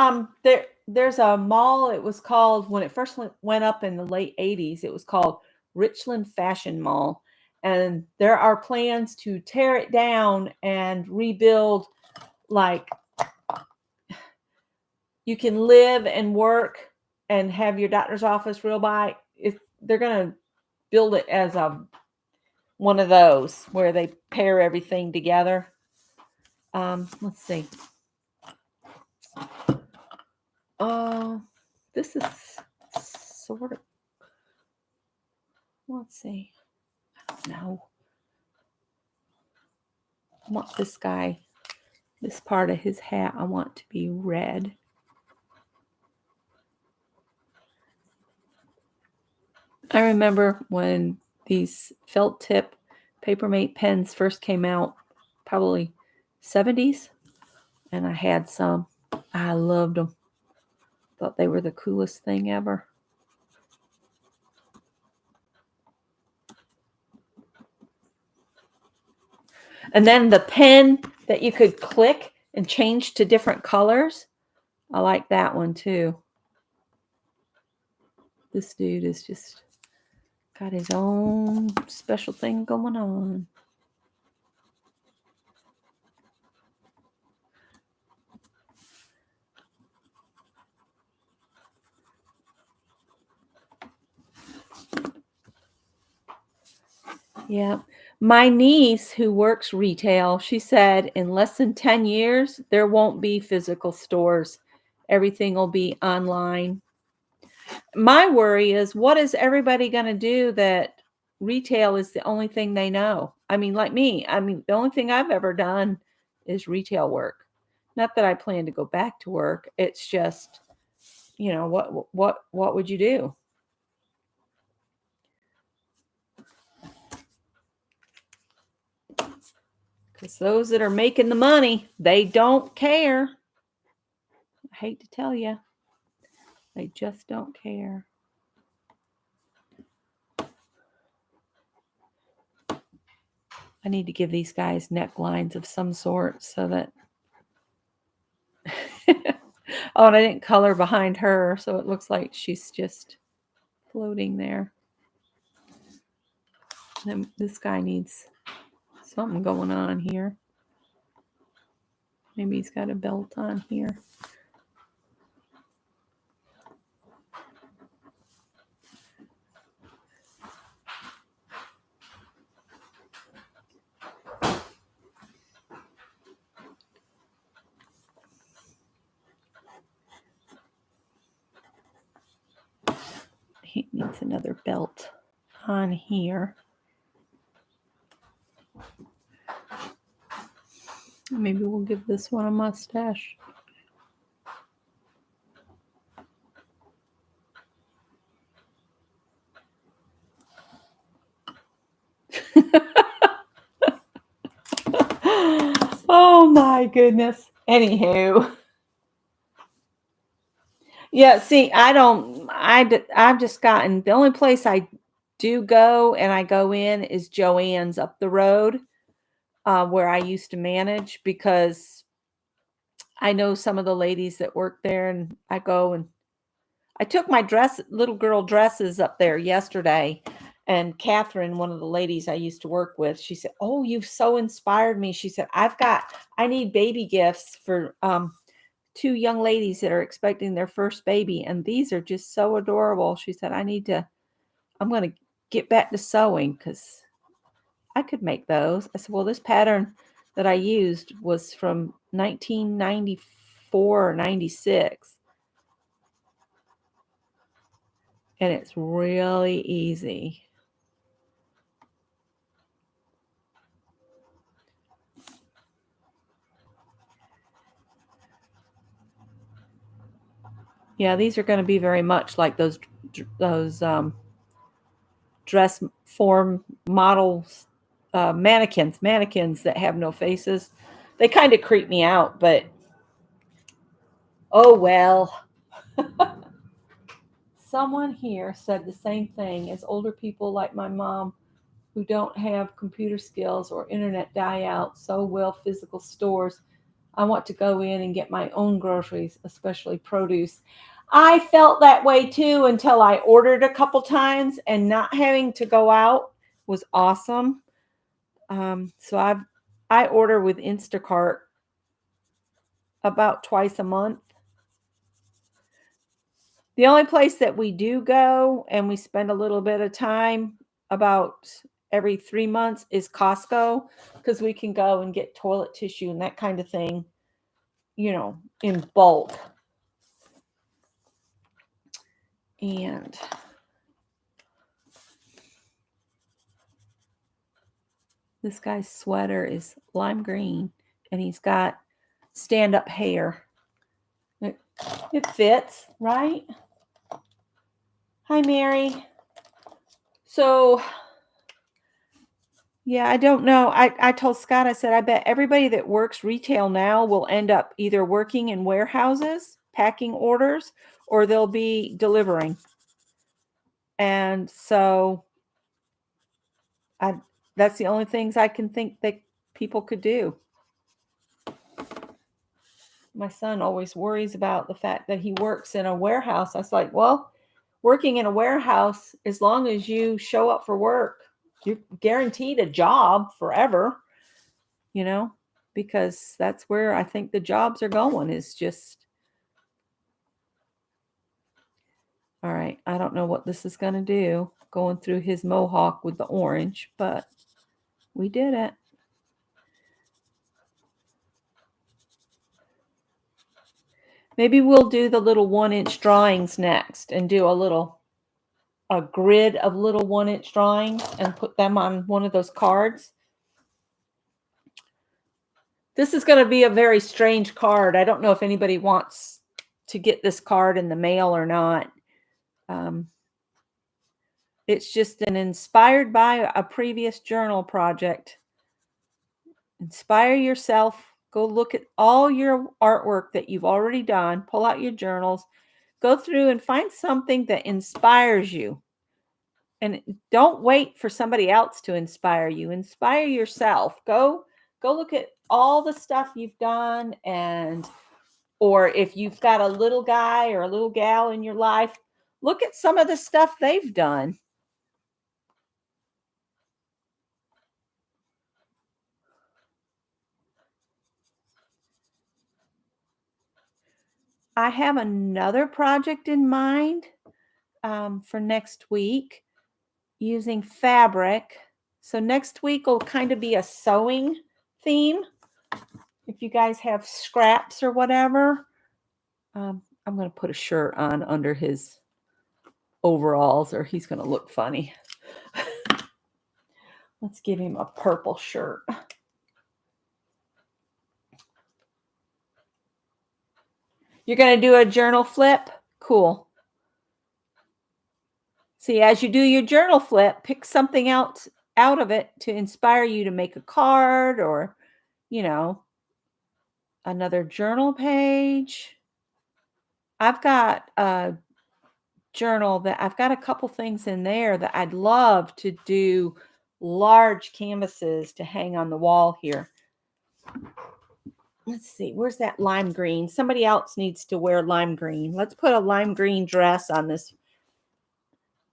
[SPEAKER 1] there's a mall. It was called, when it first went up in the late 80s, it was called Richland Fashion Mall. And there are plans to tear it down and rebuild, like you can live and work and have your doctor's office real by. They're going to build it as one of those where they pair everything together. Let's see. This is sort of, let's see. I don't know. I want this guy This part of his hat I want to be red. I remember when these felt tip Papermate pens first came out, probably 70s, and I had some. I loved them. Thought they were the coolest thing ever. And then the pen that you could click and change to different colors. I like that one too. This dude is just got his own special thing going on. Yeah. My niece, who works retail, she said in less than 10 years, there won't be physical stores. Everything will be online. My worry is, what is everybody going to do that retail is the only thing they know? I mean, like me, the only thing I've ever done is retail work. Not that I plan to go back to work. It's just, what would you do? Because those that are making the money, they don't care. I hate to tell you, they just don't care. I need to give these guys necklines of some sort so that. Oh, and I didn't color behind her, so it looks like she's just floating there. And this guy needs something going on here. Maybe he's got a belt on here. He needs another belt on here. Maybe we'll give this one a mustache. Oh my goodness. Anywho. Yeah, see, I've just gotten, the only place I do go and I go in is Joann's up the road, where I used to manage, because I know some of the ladies that work there, and I go and I took my little girl dresses up there yesterday. And Catherine, one of the ladies I used to work with, she said, "Oh, you've so inspired me." She said, I need baby gifts for two young ladies that are expecting their first baby, and these are just so adorable. She said, I'm going to get back to sewing because I could make those. I said, well, this pattern that I used was from 1994 or 96. And it's really easy. Yeah, these are going to be very much like those dress form models, mannequins that have no faces. They kind of creep me out, but oh well. Someone here said the same thing. As older people like my mom who don't have computer skills or internet die out so well physical stores, I want to go in and get my own groceries, especially produce. I felt that way too until I ordered a couple times, and not having to go out was awesome. So I order with Instacart about twice a month. The only place that we do go and we spend a little bit of time, about every 3 months, is Costco, because we can go and get toilet tissue and that kind of thing, in bulk. And this guy's sweater is lime green, and he's got stand-up hair. It fits, right? Hi, Mary. So, yeah, I don't know. I told Scott, I said, I bet everybody that works retail now will end up either working in warehouses, packing orders, or they'll be delivering. And so that's the only things I can think that people could do. My son always worries about the fact that he works in a warehouse. I was like, well, working in a warehouse, as long as you show up for work, you're guaranteed a job forever, because that's where I think the jobs are going, is just, all right, I don't know what this is going to do, going through his mohawk with the orange, but we did it. Maybe we'll do the little 1-inch drawings next and do a grid of little 1-inch drawings and put them on one of those cards. This is going to be a very strange card. I don't know if anybody wants to get this card in the mail or not. It's just an inspired by a previous journal project. Inspire yourself. Go look at all your artwork that you've already done. Pull out your journals. Go through and find something that inspires you. And don't wait for somebody else to inspire you. Inspire yourself. Go look at all the stuff you've done, or if you've got a little guy or a little gal in your life, look at some of the stuff they've done. I have another project in mind for next week using fabric. So next week will kind of be a sewing theme. If you guys have scraps or whatever, I'm going to put a shirt on under his overalls or he's going to look funny. Let's give him a purple shirt. You're going to do a journal flip? Cool. See, as you do your journal flip, pick something out of it to inspire you to make a card or, another journal page. I've got a journal that I've got a couple things in there that I'd love to do large canvases to hang on the wall here. Let's see, where's that lime green? Somebody else needs to wear lime green. Let's put a lime green dress on this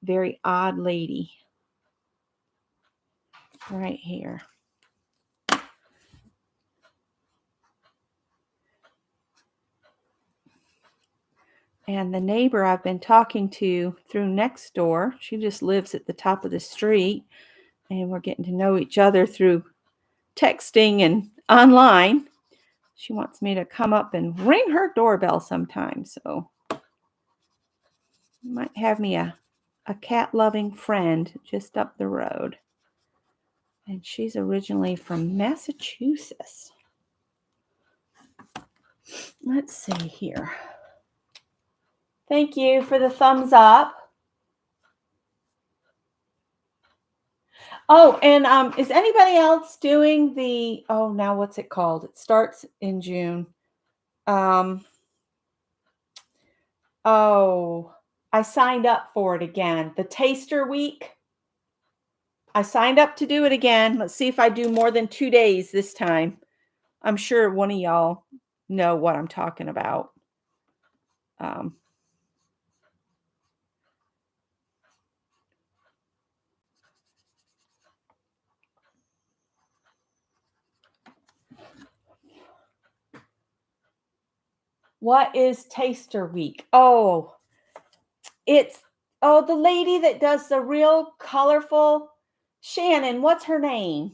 [SPEAKER 1] very odd lady right here. And the neighbor I've been talking to through Nextdoor, she just lives at the top of the street, and we're getting to know each other through texting and online. She wants me to come up and ring her doorbell sometime, so might have me a cat-loving friend just up the road. And she's originally from Massachusetts. Let's see here. Thank you for the thumbs up. Oh, and is anybody else doing now what's it called? It starts in June. I signed up for it again. The Taster Week. I signed up to do it again. Let's see if I do more than 2 days this time. I'm sure one of y'all know what I'm talking about. What is Taster Week? It's the lady that does the real colorful. Shannon, what's her name?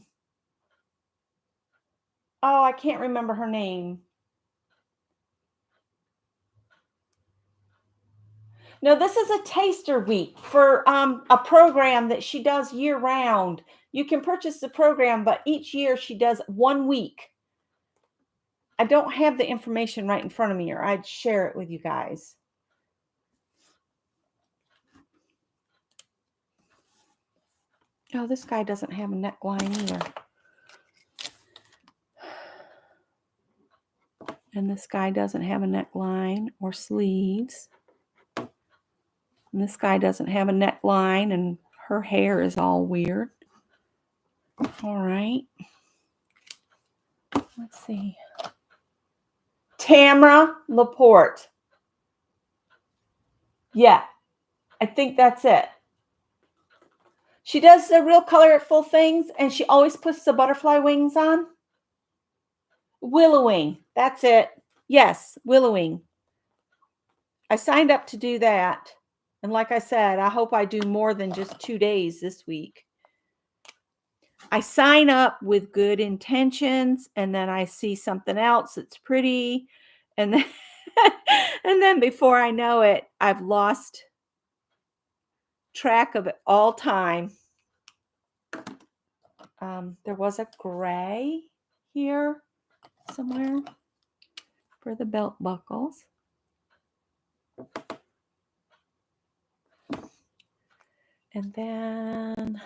[SPEAKER 1] Oh, I can't remember her name. No, this is a Taster Week for a program that she does year round. You can purchase the program, but each year she does 1 week. I don't have the information right in front of me, or I'd share it with you guys. Oh, this guy doesn't have a neckline either. And this guy doesn't have a neckline or sleeves. And this guy doesn't have a neckline, and her hair is all weird. All right. Let's see. Tamara Laporte. Yeah, I think that's it. She does the real colorful things, and she always puts the butterfly wings on. Willowing. That's it. Yes, willowing. I signed up to do that. And like I said, I hope I do more than just 2 days this week. I sign up with good intentions, and then I see something else that's pretty. And then, and then before I know it, I've lost track of it all time. There was a gray here somewhere for the belt buckles. And then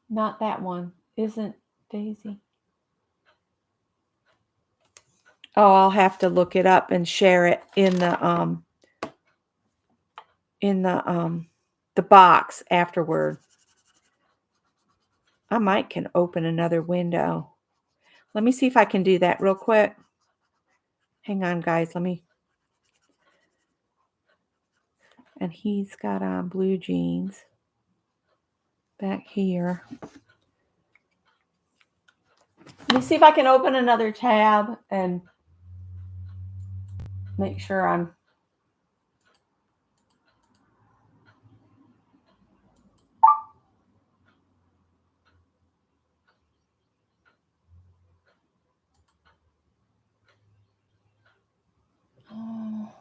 [SPEAKER 1] not that one. Isn't Daisy? Oh, I'll have to look it up and share it in the box afterward. I might can open another window. Let me see if I can do that real quick. Hang on, guys. Let me. And he's got on blue jeans back here. Let me see if I can open another tab and make sure I'm. Oh.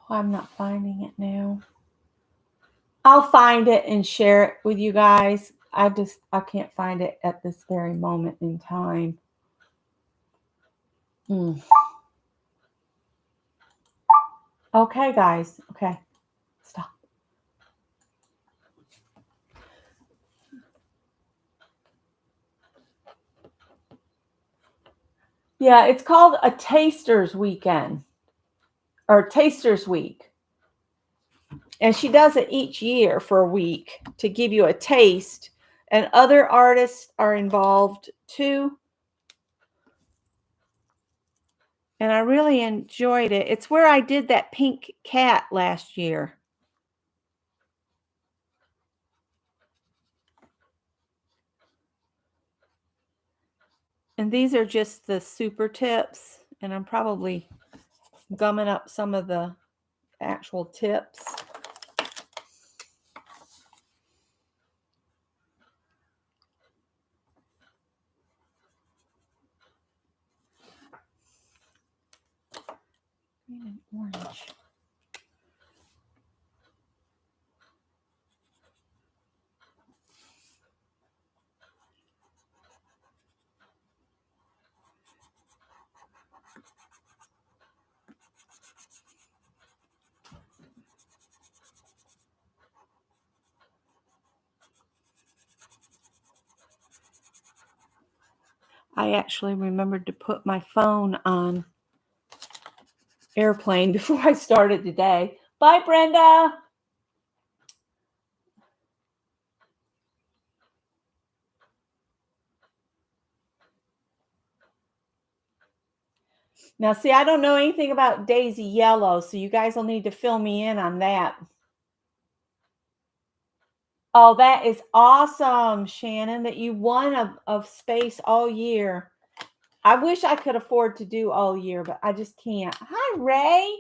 [SPEAKER 1] I'm not finding it now. I'll find it and share it with you guys. I can't find it at this very moment in time. Okay, guys. Okay. Stop. Yeah, it's called a Tasters Weekend or Tasters Week. And she does it each year for a week to give you a taste. And other artists are involved too. And I really enjoyed it. It's where I did that pink cat last year. And these are just the super tips. And I'm probably gumming up some of the actual tips. Green and orange. I actually remembered to put my phone on airplane before I started today. Bye, Brenda. Now, see, I don't know anything about Daisy Yellow, so you guys will need to fill me in on that. Oh, that is awesome, Shannon, that you won of space all year. I wish I could afford to do all year, but I just can't. Hi, Ray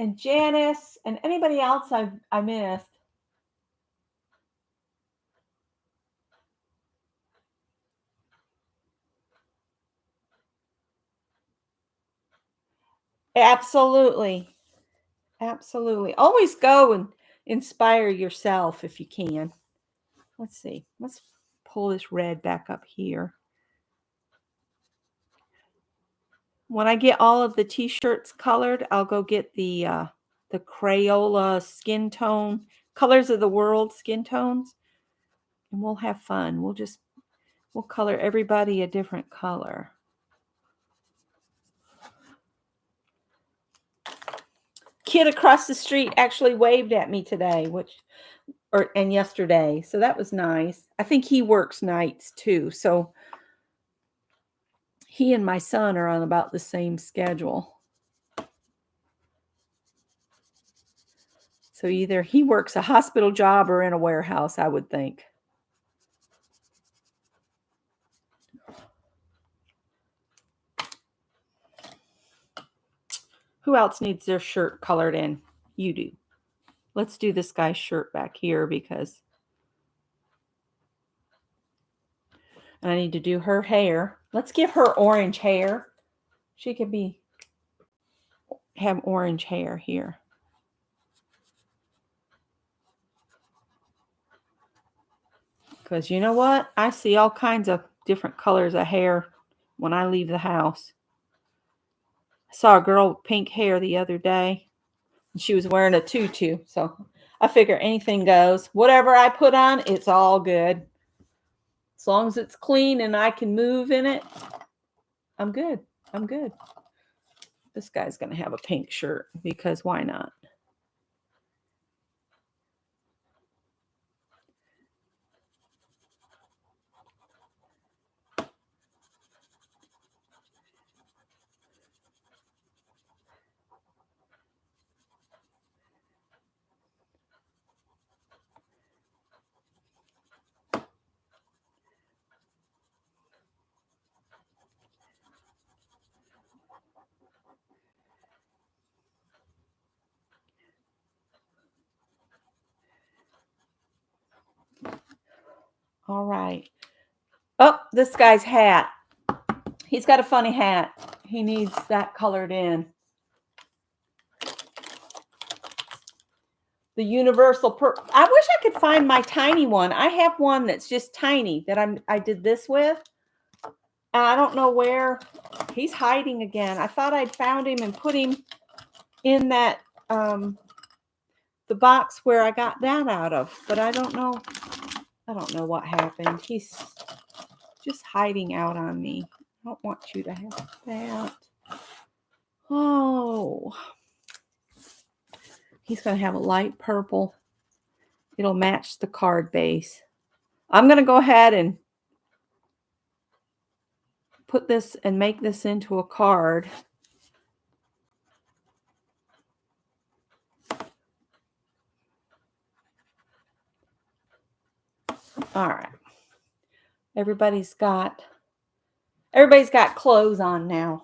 [SPEAKER 1] and Janice and anybody else I missed. Absolutely. Absolutely. Always go and inspire yourself if you can. Let's see. Let's pull this red back up here. When I get all of the t-shirts colored, I'll go get the Crayola skin tone, Colors of the World skin tones, and we'll have fun. We'll color everybody a different color. Kid across the street actually waved at me today, and yesterday. So that was nice. I think he works nights too. So he and my son are on about the same schedule. So either he works a hospital job or in a warehouse, I would think. Who else needs their shirt colored in? You do. Let's do this guy's shirt back here because I need to do her hair. Let's give her orange hair. She could have orange hair here. Because you know what? I see all kinds of different colors of hair when I leave the house. I saw a girl with pink hair the other day. And she was wearing a tutu. So I figure anything goes. Whatever I put on, it's all good. As long as it's clean and I can move in it, I'm good. I'm good. This guy's going to have a pink shirt because why not? All right. Oh, this guy's hat. He's got a funny hat. He needs that colored in. The universal I wish I could find my tiny one. I have one that's just tiny that I did this with. And I don't know where he's hiding again. I thought I'd found him and put him in that the box where I got that out of, but I don't know. I don't know what happened. He's just hiding out on me. I don't want you to have that. Oh. He's going to have a light purple. It'll match the card base. I'm going to go ahead and put this and make this into a card. All right. Everybody's got clothes on now.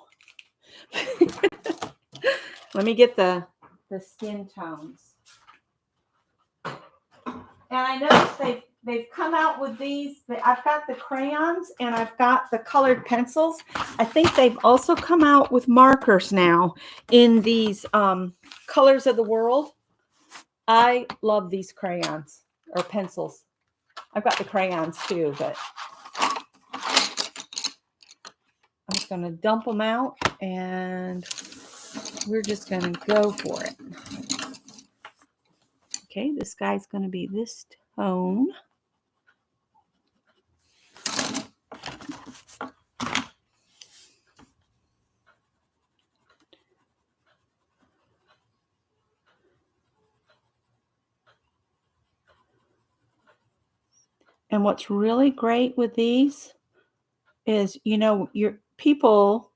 [SPEAKER 1] Let me get the skin tones. And I noticed they've come out with these. I've got the crayons and I've got the colored pencils. I think they've also come out with markers now in these Colors of the World. I love these crayons or pencils. I've got the crayons too, but I'm just going to dump them out and we're just going to go for it. Okay, this guy's going to be this tone. And what's really great with these is, your people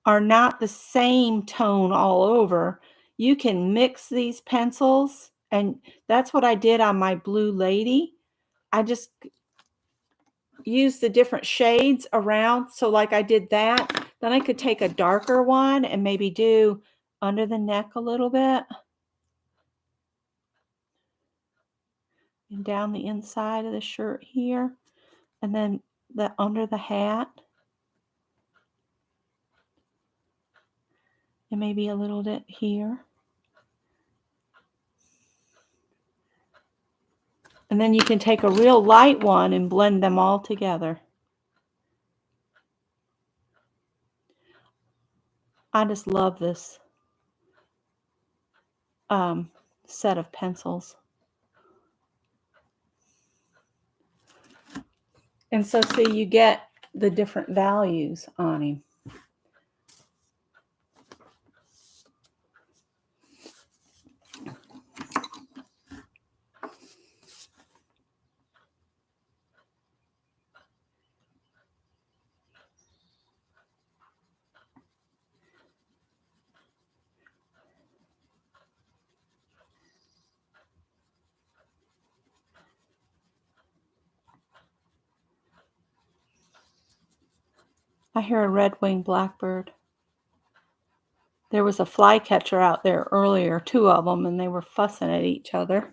[SPEAKER 1] are not the same tone all over. You can mix these pencils, and that's what I did on my blue lady. I just used the different shades around. So like I did that, then I could take a darker one and maybe do under the neck a little bit. And down the inside of the shirt here. And then under the hat. and maybe a little bit here. And then you can take a real light one and blend them all together. I just love this set of pencils. And so see, you get the different values on him. I hear a red-winged blackbird. There was a flycatcher out there earlier, 2 of them, and they were fussing at each other.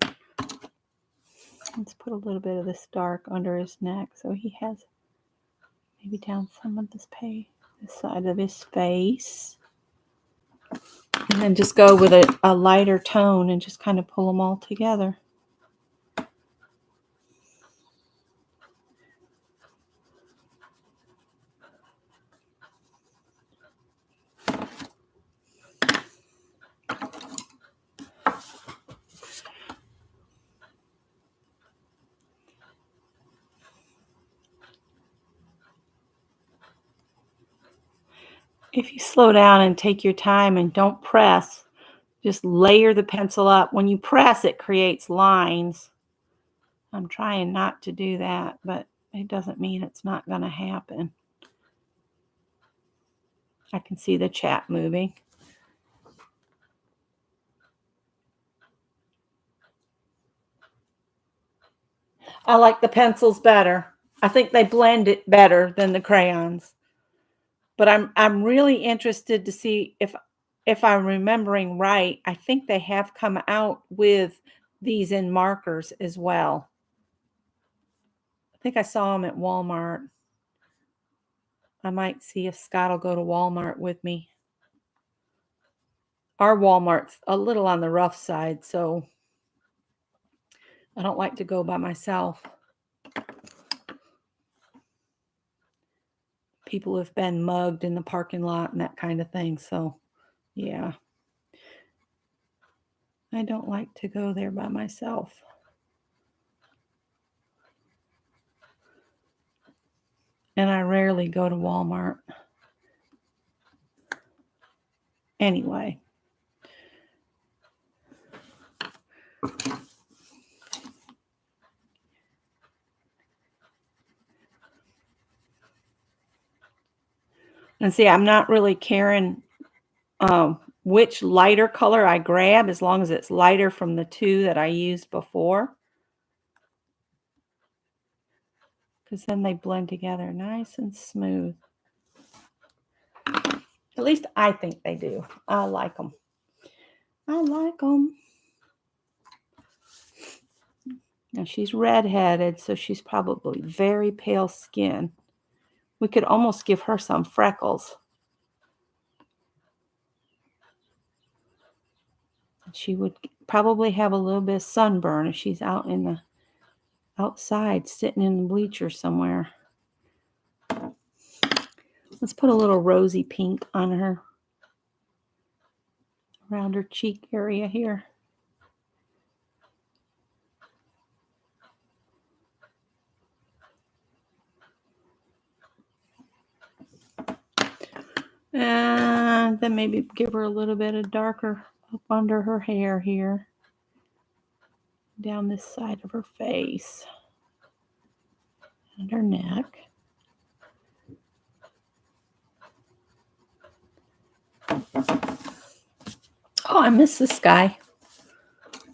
[SPEAKER 1] Let's put a little bit of this dark under his neck so he has maybe down some of this side of his face. And then just go with a lighter tone and just kind of pull them all together. If you slow down and take your time and don't press, just layer the pencil up. When you press, it creates lines. I'm trying not to do that, but it doesn't mean it's not going to happen. I can see the chat moving. I like the pencils better. I think they blend it better than the crayons. But I'm really interested to see if I'm remembering right. I think they have come out with these in markers as well. I think I saw them at Walmart. I might see if Scott will go to Walmart with me. Our Walmart's a little on the rough side, so I don't like to go by myself. People have been mugged in the parking lot and that kind of thing, so yeah. I don't like to go there by myself. And I rarely go to Walmart. Anyway. And see, I'm not really caring which lighter color I grab, as long as it's lighter from the 2 that I used before. Because then they blend together nice and smooth. At least I think they do. I like them. I like them. Now she's redheaded, so she's probably very pale skin. We could almost give her some freckles. She would probably have a little bit of sunburn if she's out in the outside sitting in the bleacher somewhere. Let's put a little rosy pink on her around her cheek area here. And then maybe give her a little bit of darker up under her hair here, down this side of her face and her neck. Oh, I miss this guy.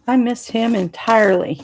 [SPEAKER 1] I missed him entirely.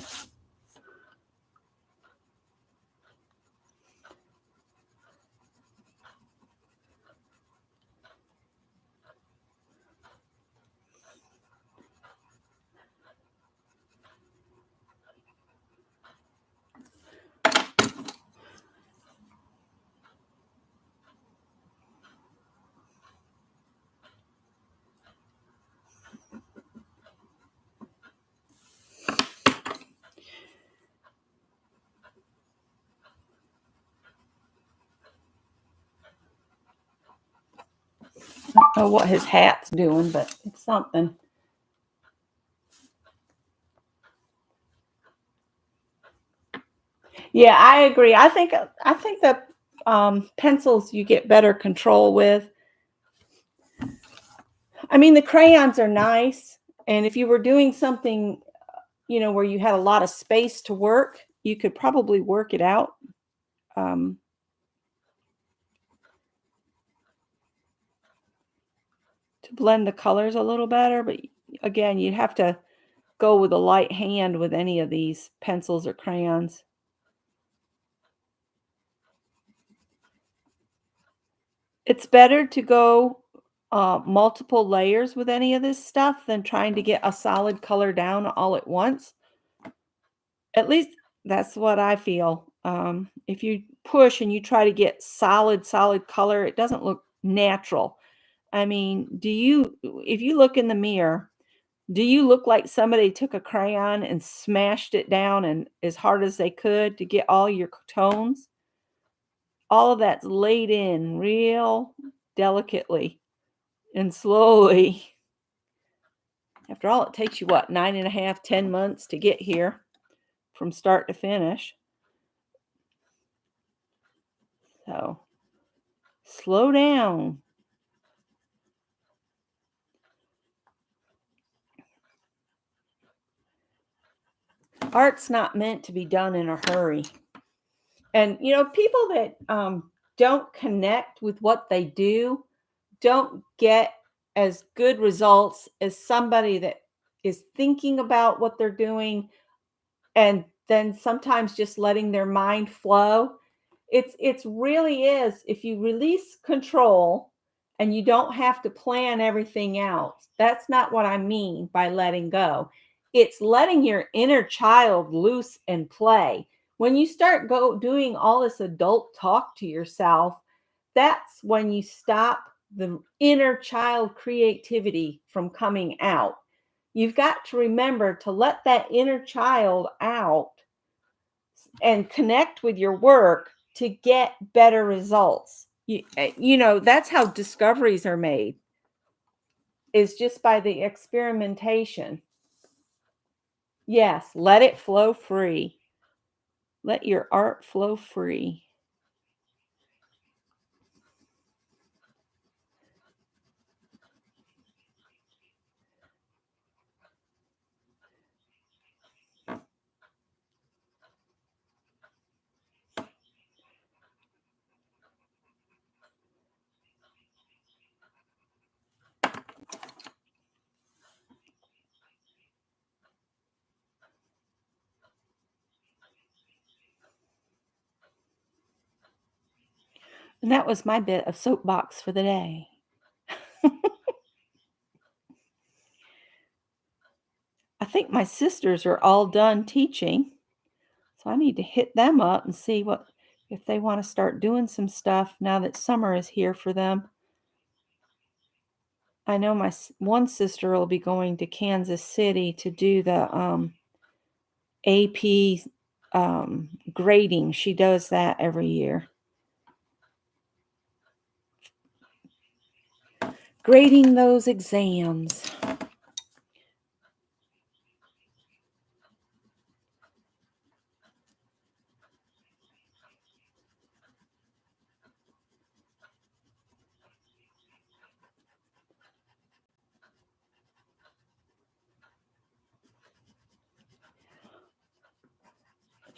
[SPEAKER 1] know what his hat's doing, but it's something. Yeah, I agree. I think that pencils you get better control with. I mean, the crayons are nice, and if you were doing something, where you had a lot of space to work, you could probably work it out. Um, to blend the colors a little better, but again, you'd have to go with a light hand with any of these pencils or crayons. It's better to go multiple layers with any of this stuff than trying to get a solid color down all at once. At least that's what I feel. If you push and you try to get solid color, it doesn't look natural. I mean, if you look in the mirror, do you look like somebody took a crayon and smashed it down and as hard as they could to get all your tones? All of that's laid in real delicately and slowly. After all, it takes you what, 9.5, 10 months to get here from start to finish. So slow down. Art's not meant to be done in a hurry. And people that don't connect with what they do don't get as good results as somebody that is thinking about what they're doing and then sometimes just letting their mind flow. It's really is, if you release control and you don't have to plan everything out. That's not what I mean by letting go. It's letting your inner child loose and play. When you start doing all this adult talk to yourself, that's when you stop the inner child creativity from coming out. You've got to remember to let that inner child out and connect with your work to get better results. That's how discoveries are made, is just by the experimentation. Yes, let it flow free. Let your art flow free. And that was my bit of soapbox for the day. I think my sisters are all done teaching, so I need to hit them up and see what if they want to start doing some stuff now that summer is here for them. I know my one sister will be going to Kansas City to do the AP grading. She does that every year. Grading those exams.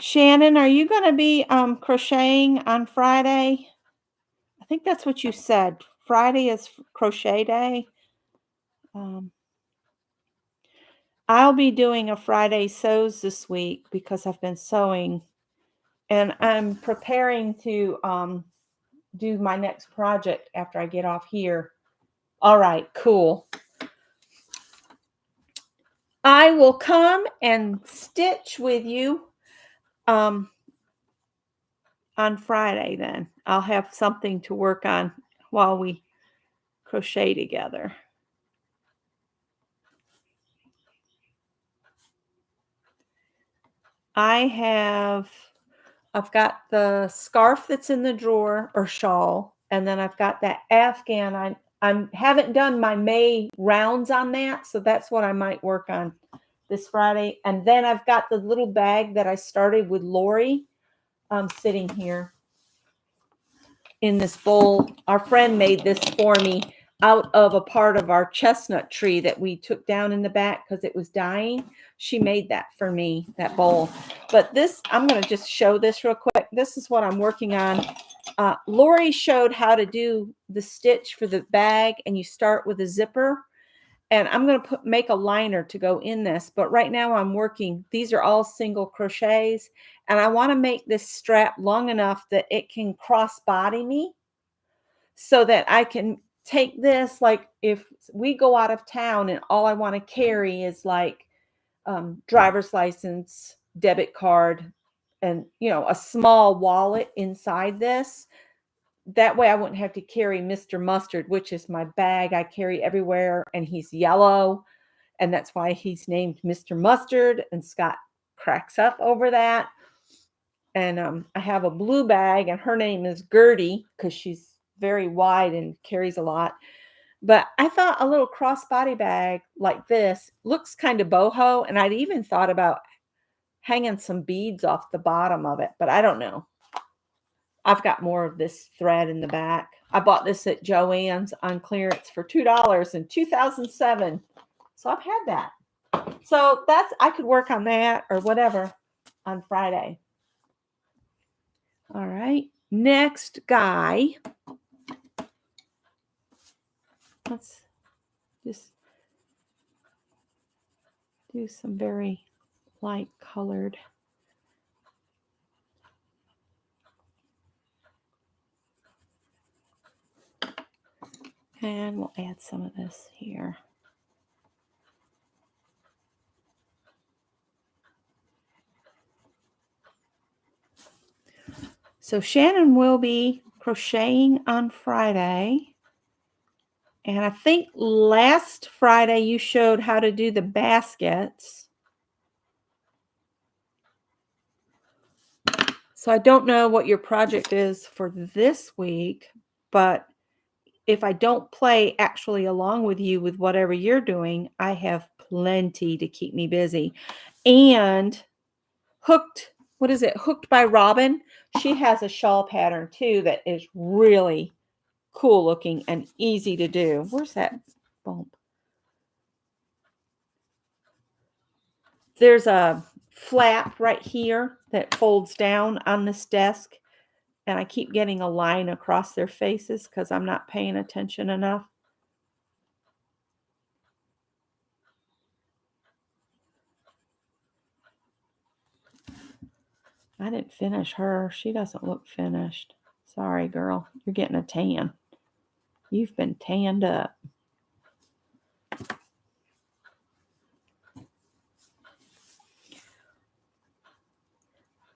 [SPEAKER 1] Shannon, are you going to be crocheting on Friday? I think that's what you said. Friday is crochet day. I'll be doing a Friday sews this week because I've been sewing, and I'm preparing to do my next project after I get off here. All right, cool. I will come and stitch with you on Friday then. I'll have something to work on while we crochet together. I've got the scarf that's in the drawer, or shawl, and then I've got that Afghan I haven't done my May rounds on that, so that's what I might work on this Friday. And then I've got the little bag that I started with Lori sitting here in this bowl. Our friend made this for me out of a part of our chestnut tree that we took down in the back because it was dying. She made that for me, that bowl. But this, I'm going to just show this real quick. This is what I'm working on. Lori showed how to do the stitch for the bag, and you start with a zipper. And I'm going to make a liner to go in this. But right now I'm working, these are all single crochets. And I want to make this strap long enough that it can cross body me so that I can take this, like if we go out of town and all I want to carry is like driver's license, debit card, and a small wallet inside this. That way I wouldn't have to carry Mr. Mustard, which is my bag I carry everywhere, and he's yellow, and that's why he's named Mr. Mustard, and Scott cracks up over that. And I have a blue bag, and her name is Gertie because she's very wide and carries a lot. But I thought a little crossbody bag like this looks kind of boho, and I'd even thought about hanging some beads off the bottom of it, but I don't know. I've got more of this thread in the back. I bought this at Joann's on clearance for $2 in 2007. So I've had that. So I could work on that or whatever on Friday. All right. Next guy. Let's just do some very light colored. And we'll add some of this here. So Shannon will be crocheting on Friday. And I think last Friday you showed how to do the baskets. So I don't know what your project is for this week, but if I don't play actually along with you with whatever you're doing, I have plenty to keep me busy. And Hooked by Robin? She has a shawl pattern too that is really cool looking and easy to do. Where's that bump? There's a flap right here that folds down on this desk, and I keep getting a line across their faces because I'm not paying attention enough. I didn't finish her. She doesn't look finished. Sorry, girl. You're getting a tan. You've been tanned up.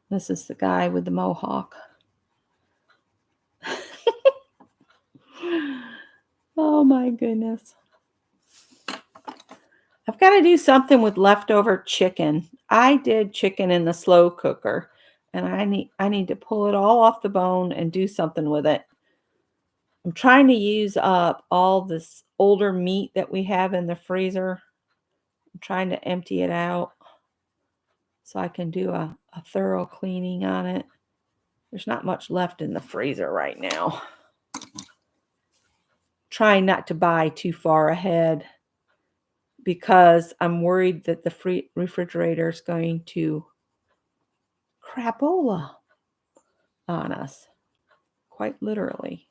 [SPEAKER 1] This is the guy with the mohawk. Oh my goodness. I've got to do something with leftover chicken. I did chicken in the slow cooker, and I need to pull it all off the bone and do something with it. I'm trying to use up all this older meat that we have in the freezer. I'm trying to empty it out so I can do a thorough cleaning on it. There's not much left in the freezer right now. Trying not to buy too far ahead because I'm worried that the refrigerator is going to crapola on us, quite literally.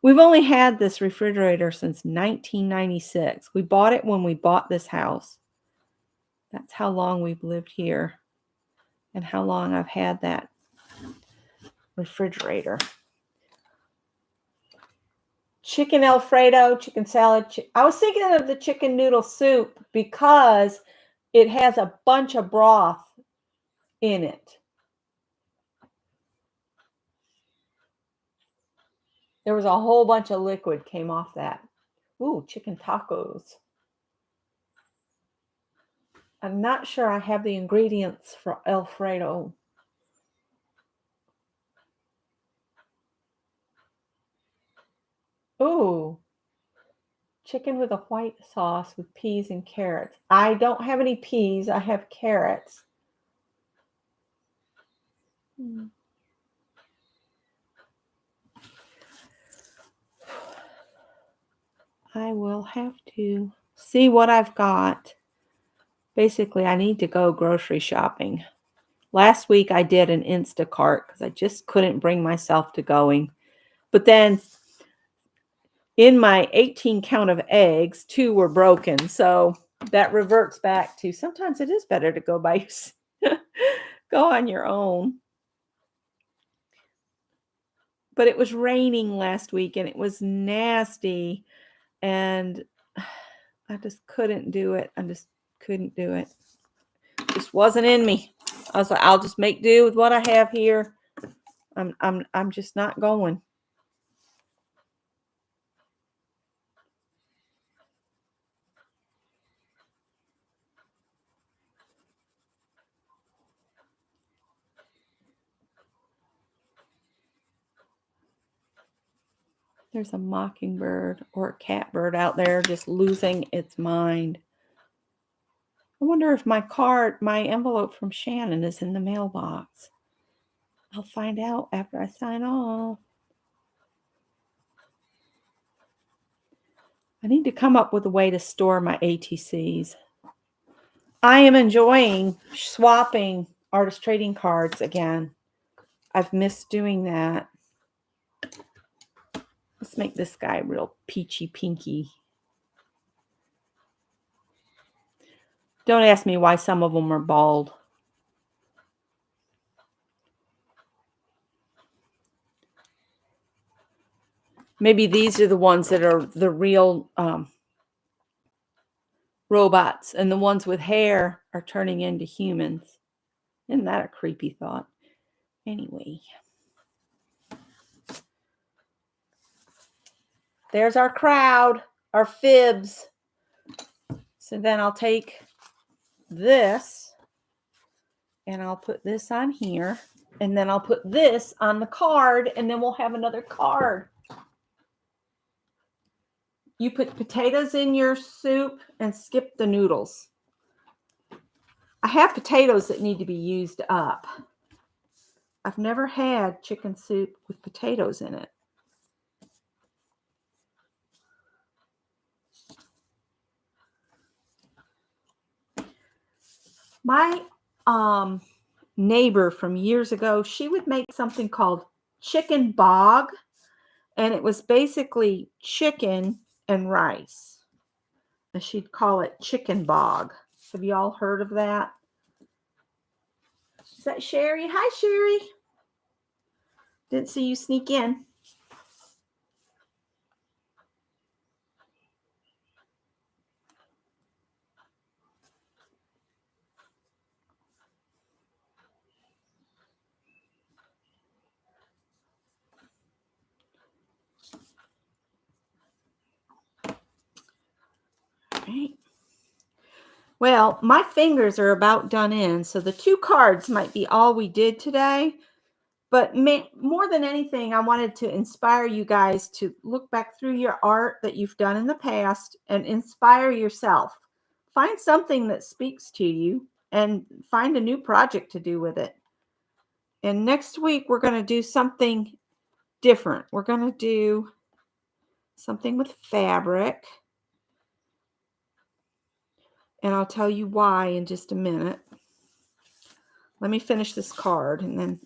[SPEAKER 1] We've only had this refrigerator since 1996. We bought it when we bought this house. That's how long we've lived here and how long I've had that refrigerator. Chicken Alfredo, chicken salad. I was thinking of the chicken noodle soup because it has a bunch of broth in it. There was a whole bunch of liquid came off that. Ooh, chicken tacos. I'm not sure I have the ingredients for Alfredo. Ooh, Chicken with a white sauce with peas and carrots. I don't have any peas. I have carrots. I will have to see what I've got. Basically, I need to go grocery shopping. Last week I did an Instacart because I just couldn't bring myself to going. But then in my 18 count of eggs, 2 were broken. So that reverts back to sometimes it is better to go by go on your own. But it was raining last week and it was nasty and I just couldn't do it. I just couldn't do it. Just wasn't in me. I was like, I'll just make do with what I have here. I'm just not going. There's a mockingbird or a catbird out there just losing its mind. I wonder if my envelope from Shannon is in the mailbox. I'll find out after I sign off. I need to come up with a way to store my ATCs. I am enjoying swapping artist trading cards again. I've missed doing that. Let's make this guy real peachy pinky. Don't ask me why some of them are bald. Maybe these are the ones that are the real robots, and the ones with hair are turning into humans. Isn't that a creepy thought? Anyway. There's our crowd, our fibs. So then I'll take this and I'll put this on here. And then I'll put this on the card and then we'll have another card. You put potatoes in your soup and skip the noodles. I have potatoes that need to be used up. I've never had chicken soup with potatoes in it. My neighbor from years ago, she would make something called chicken bog, and it was basically chicken and rice. And she'd call it chicken bog. Have you all heard of that? Is that Sherry? Hi, Sherry. Didn't see you sneak in. Right. Well, my fingers are about done in, so the 2 cards might be all we did today. But more than anything, I wanted to inspire you guys to look back through your art that you've done in the past and inspire yourself. Find something that speaks to you and find a new project to do with it. And next week, we're going to do something different. We're going to do something with fabric. And I'll tell you why in just a minute. Let me finish this card and then,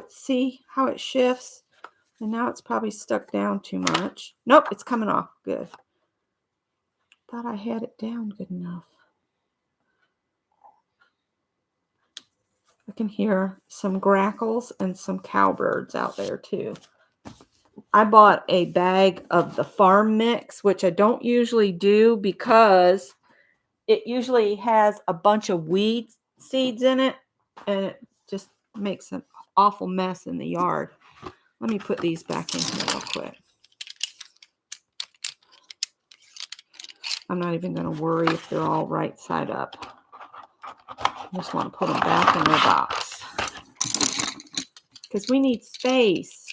[SPEAKER 1] see how it shifts? And now it's probably stuck down too much. Nope, it's coming off. Good. Thought I had it down good enough. I can hear some grackles and some cowbirds out there too. I bought a bag of the farm mix, which I don't usually do because it usually has a bunch of weed seeds in it and it just makes an awful mess in the yard. Let me put these back in here real quick. I'm not even going to worry if they're all right side up. I just want to put them back in their box because we need space.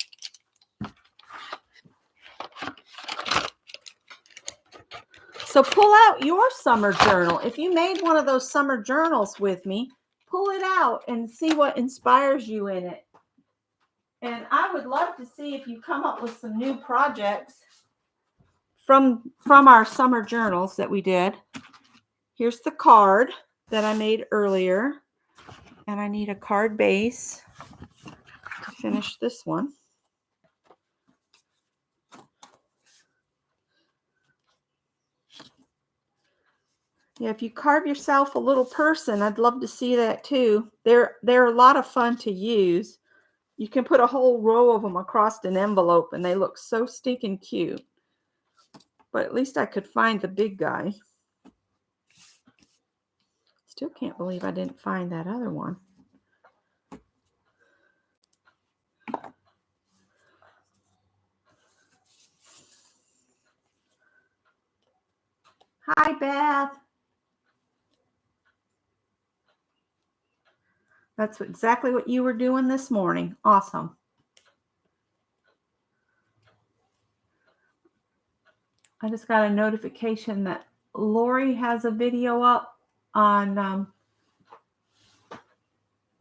[SPEAKER 1] So pull out your summer journal. If you made one of those summer journals with me, pull it out and see what inspires you in it. And I would love to see if you come up with some new projects from our summer journals that we did. Here's the card that I made earlier. And I need a card base to finish this one. Yeah, if you carve yourself a little person, I'd love to see that too. They're a lot of fun to use. You can put a whole row of them across an envelope and they look so stinking cute. But at least I could find the big guy. Still can't believe I didn't find that other one. Hi, Beth. That's exactly what you were doing this morning. Awesome. I just got a notification that Lori has a video up on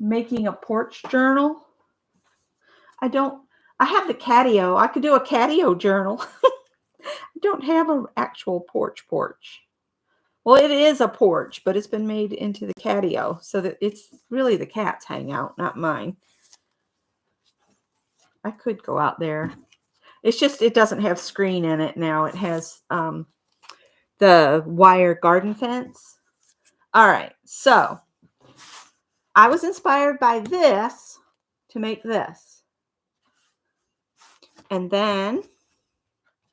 [SPEAKER 1] making a porch journal. I have the catio. I could do a catio journal. I don't have an actual porch. Well, it is a porch, but it's been made into the catio so that it's really the cat's hangout, not mine. I could go out there. It's just it doesn't have screen in it now. It has the wire garden fence. All right, so I was inspired by this to make this. And then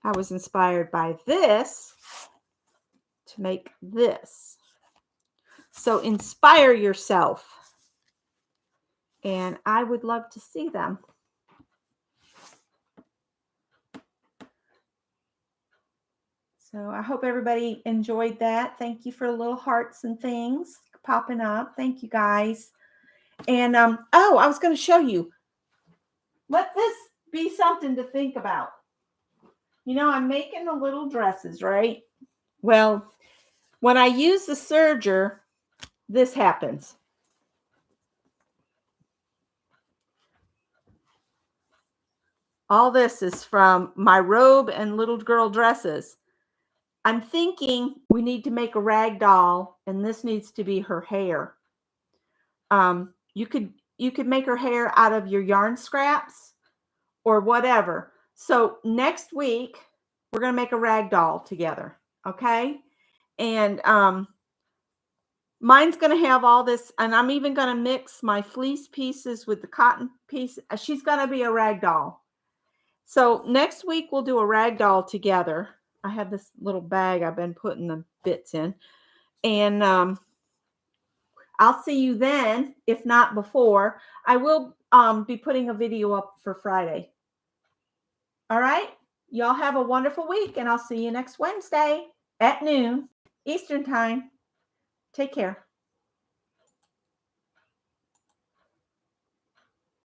[SPEAKER 1] I was inspired by this to make this. So inspire yourself. And I would love to see them. So I hope everybody enjoyed that. Thank you for little hearts and things popping up. Thank you guys. And oh, I was going to show you. Let this be something to think about. You know, I'm making the little dresses, right? Well, when I use the serger, this happens. All this is from my robe and little girl dresses. I'm thinking we need to make a rag doll, and this needs to be her hair. You could make her hair out of your yarn scraps or whatever. So next week we're gonna make a rag doll together, okay? And mine's gonna have all this, and I'm even gonna mix my fleece pieces with the cotton piece. She's gonna be a rag doll. So next week we'll do a rag doll together. I have this little bag I've been putting the bits in. And I'll see you then, if not before. I will be putting a video up for Friday. All right? Y'all have a wonderful week, and I'll see you next Wednesday at noon Eastern Time. Take care.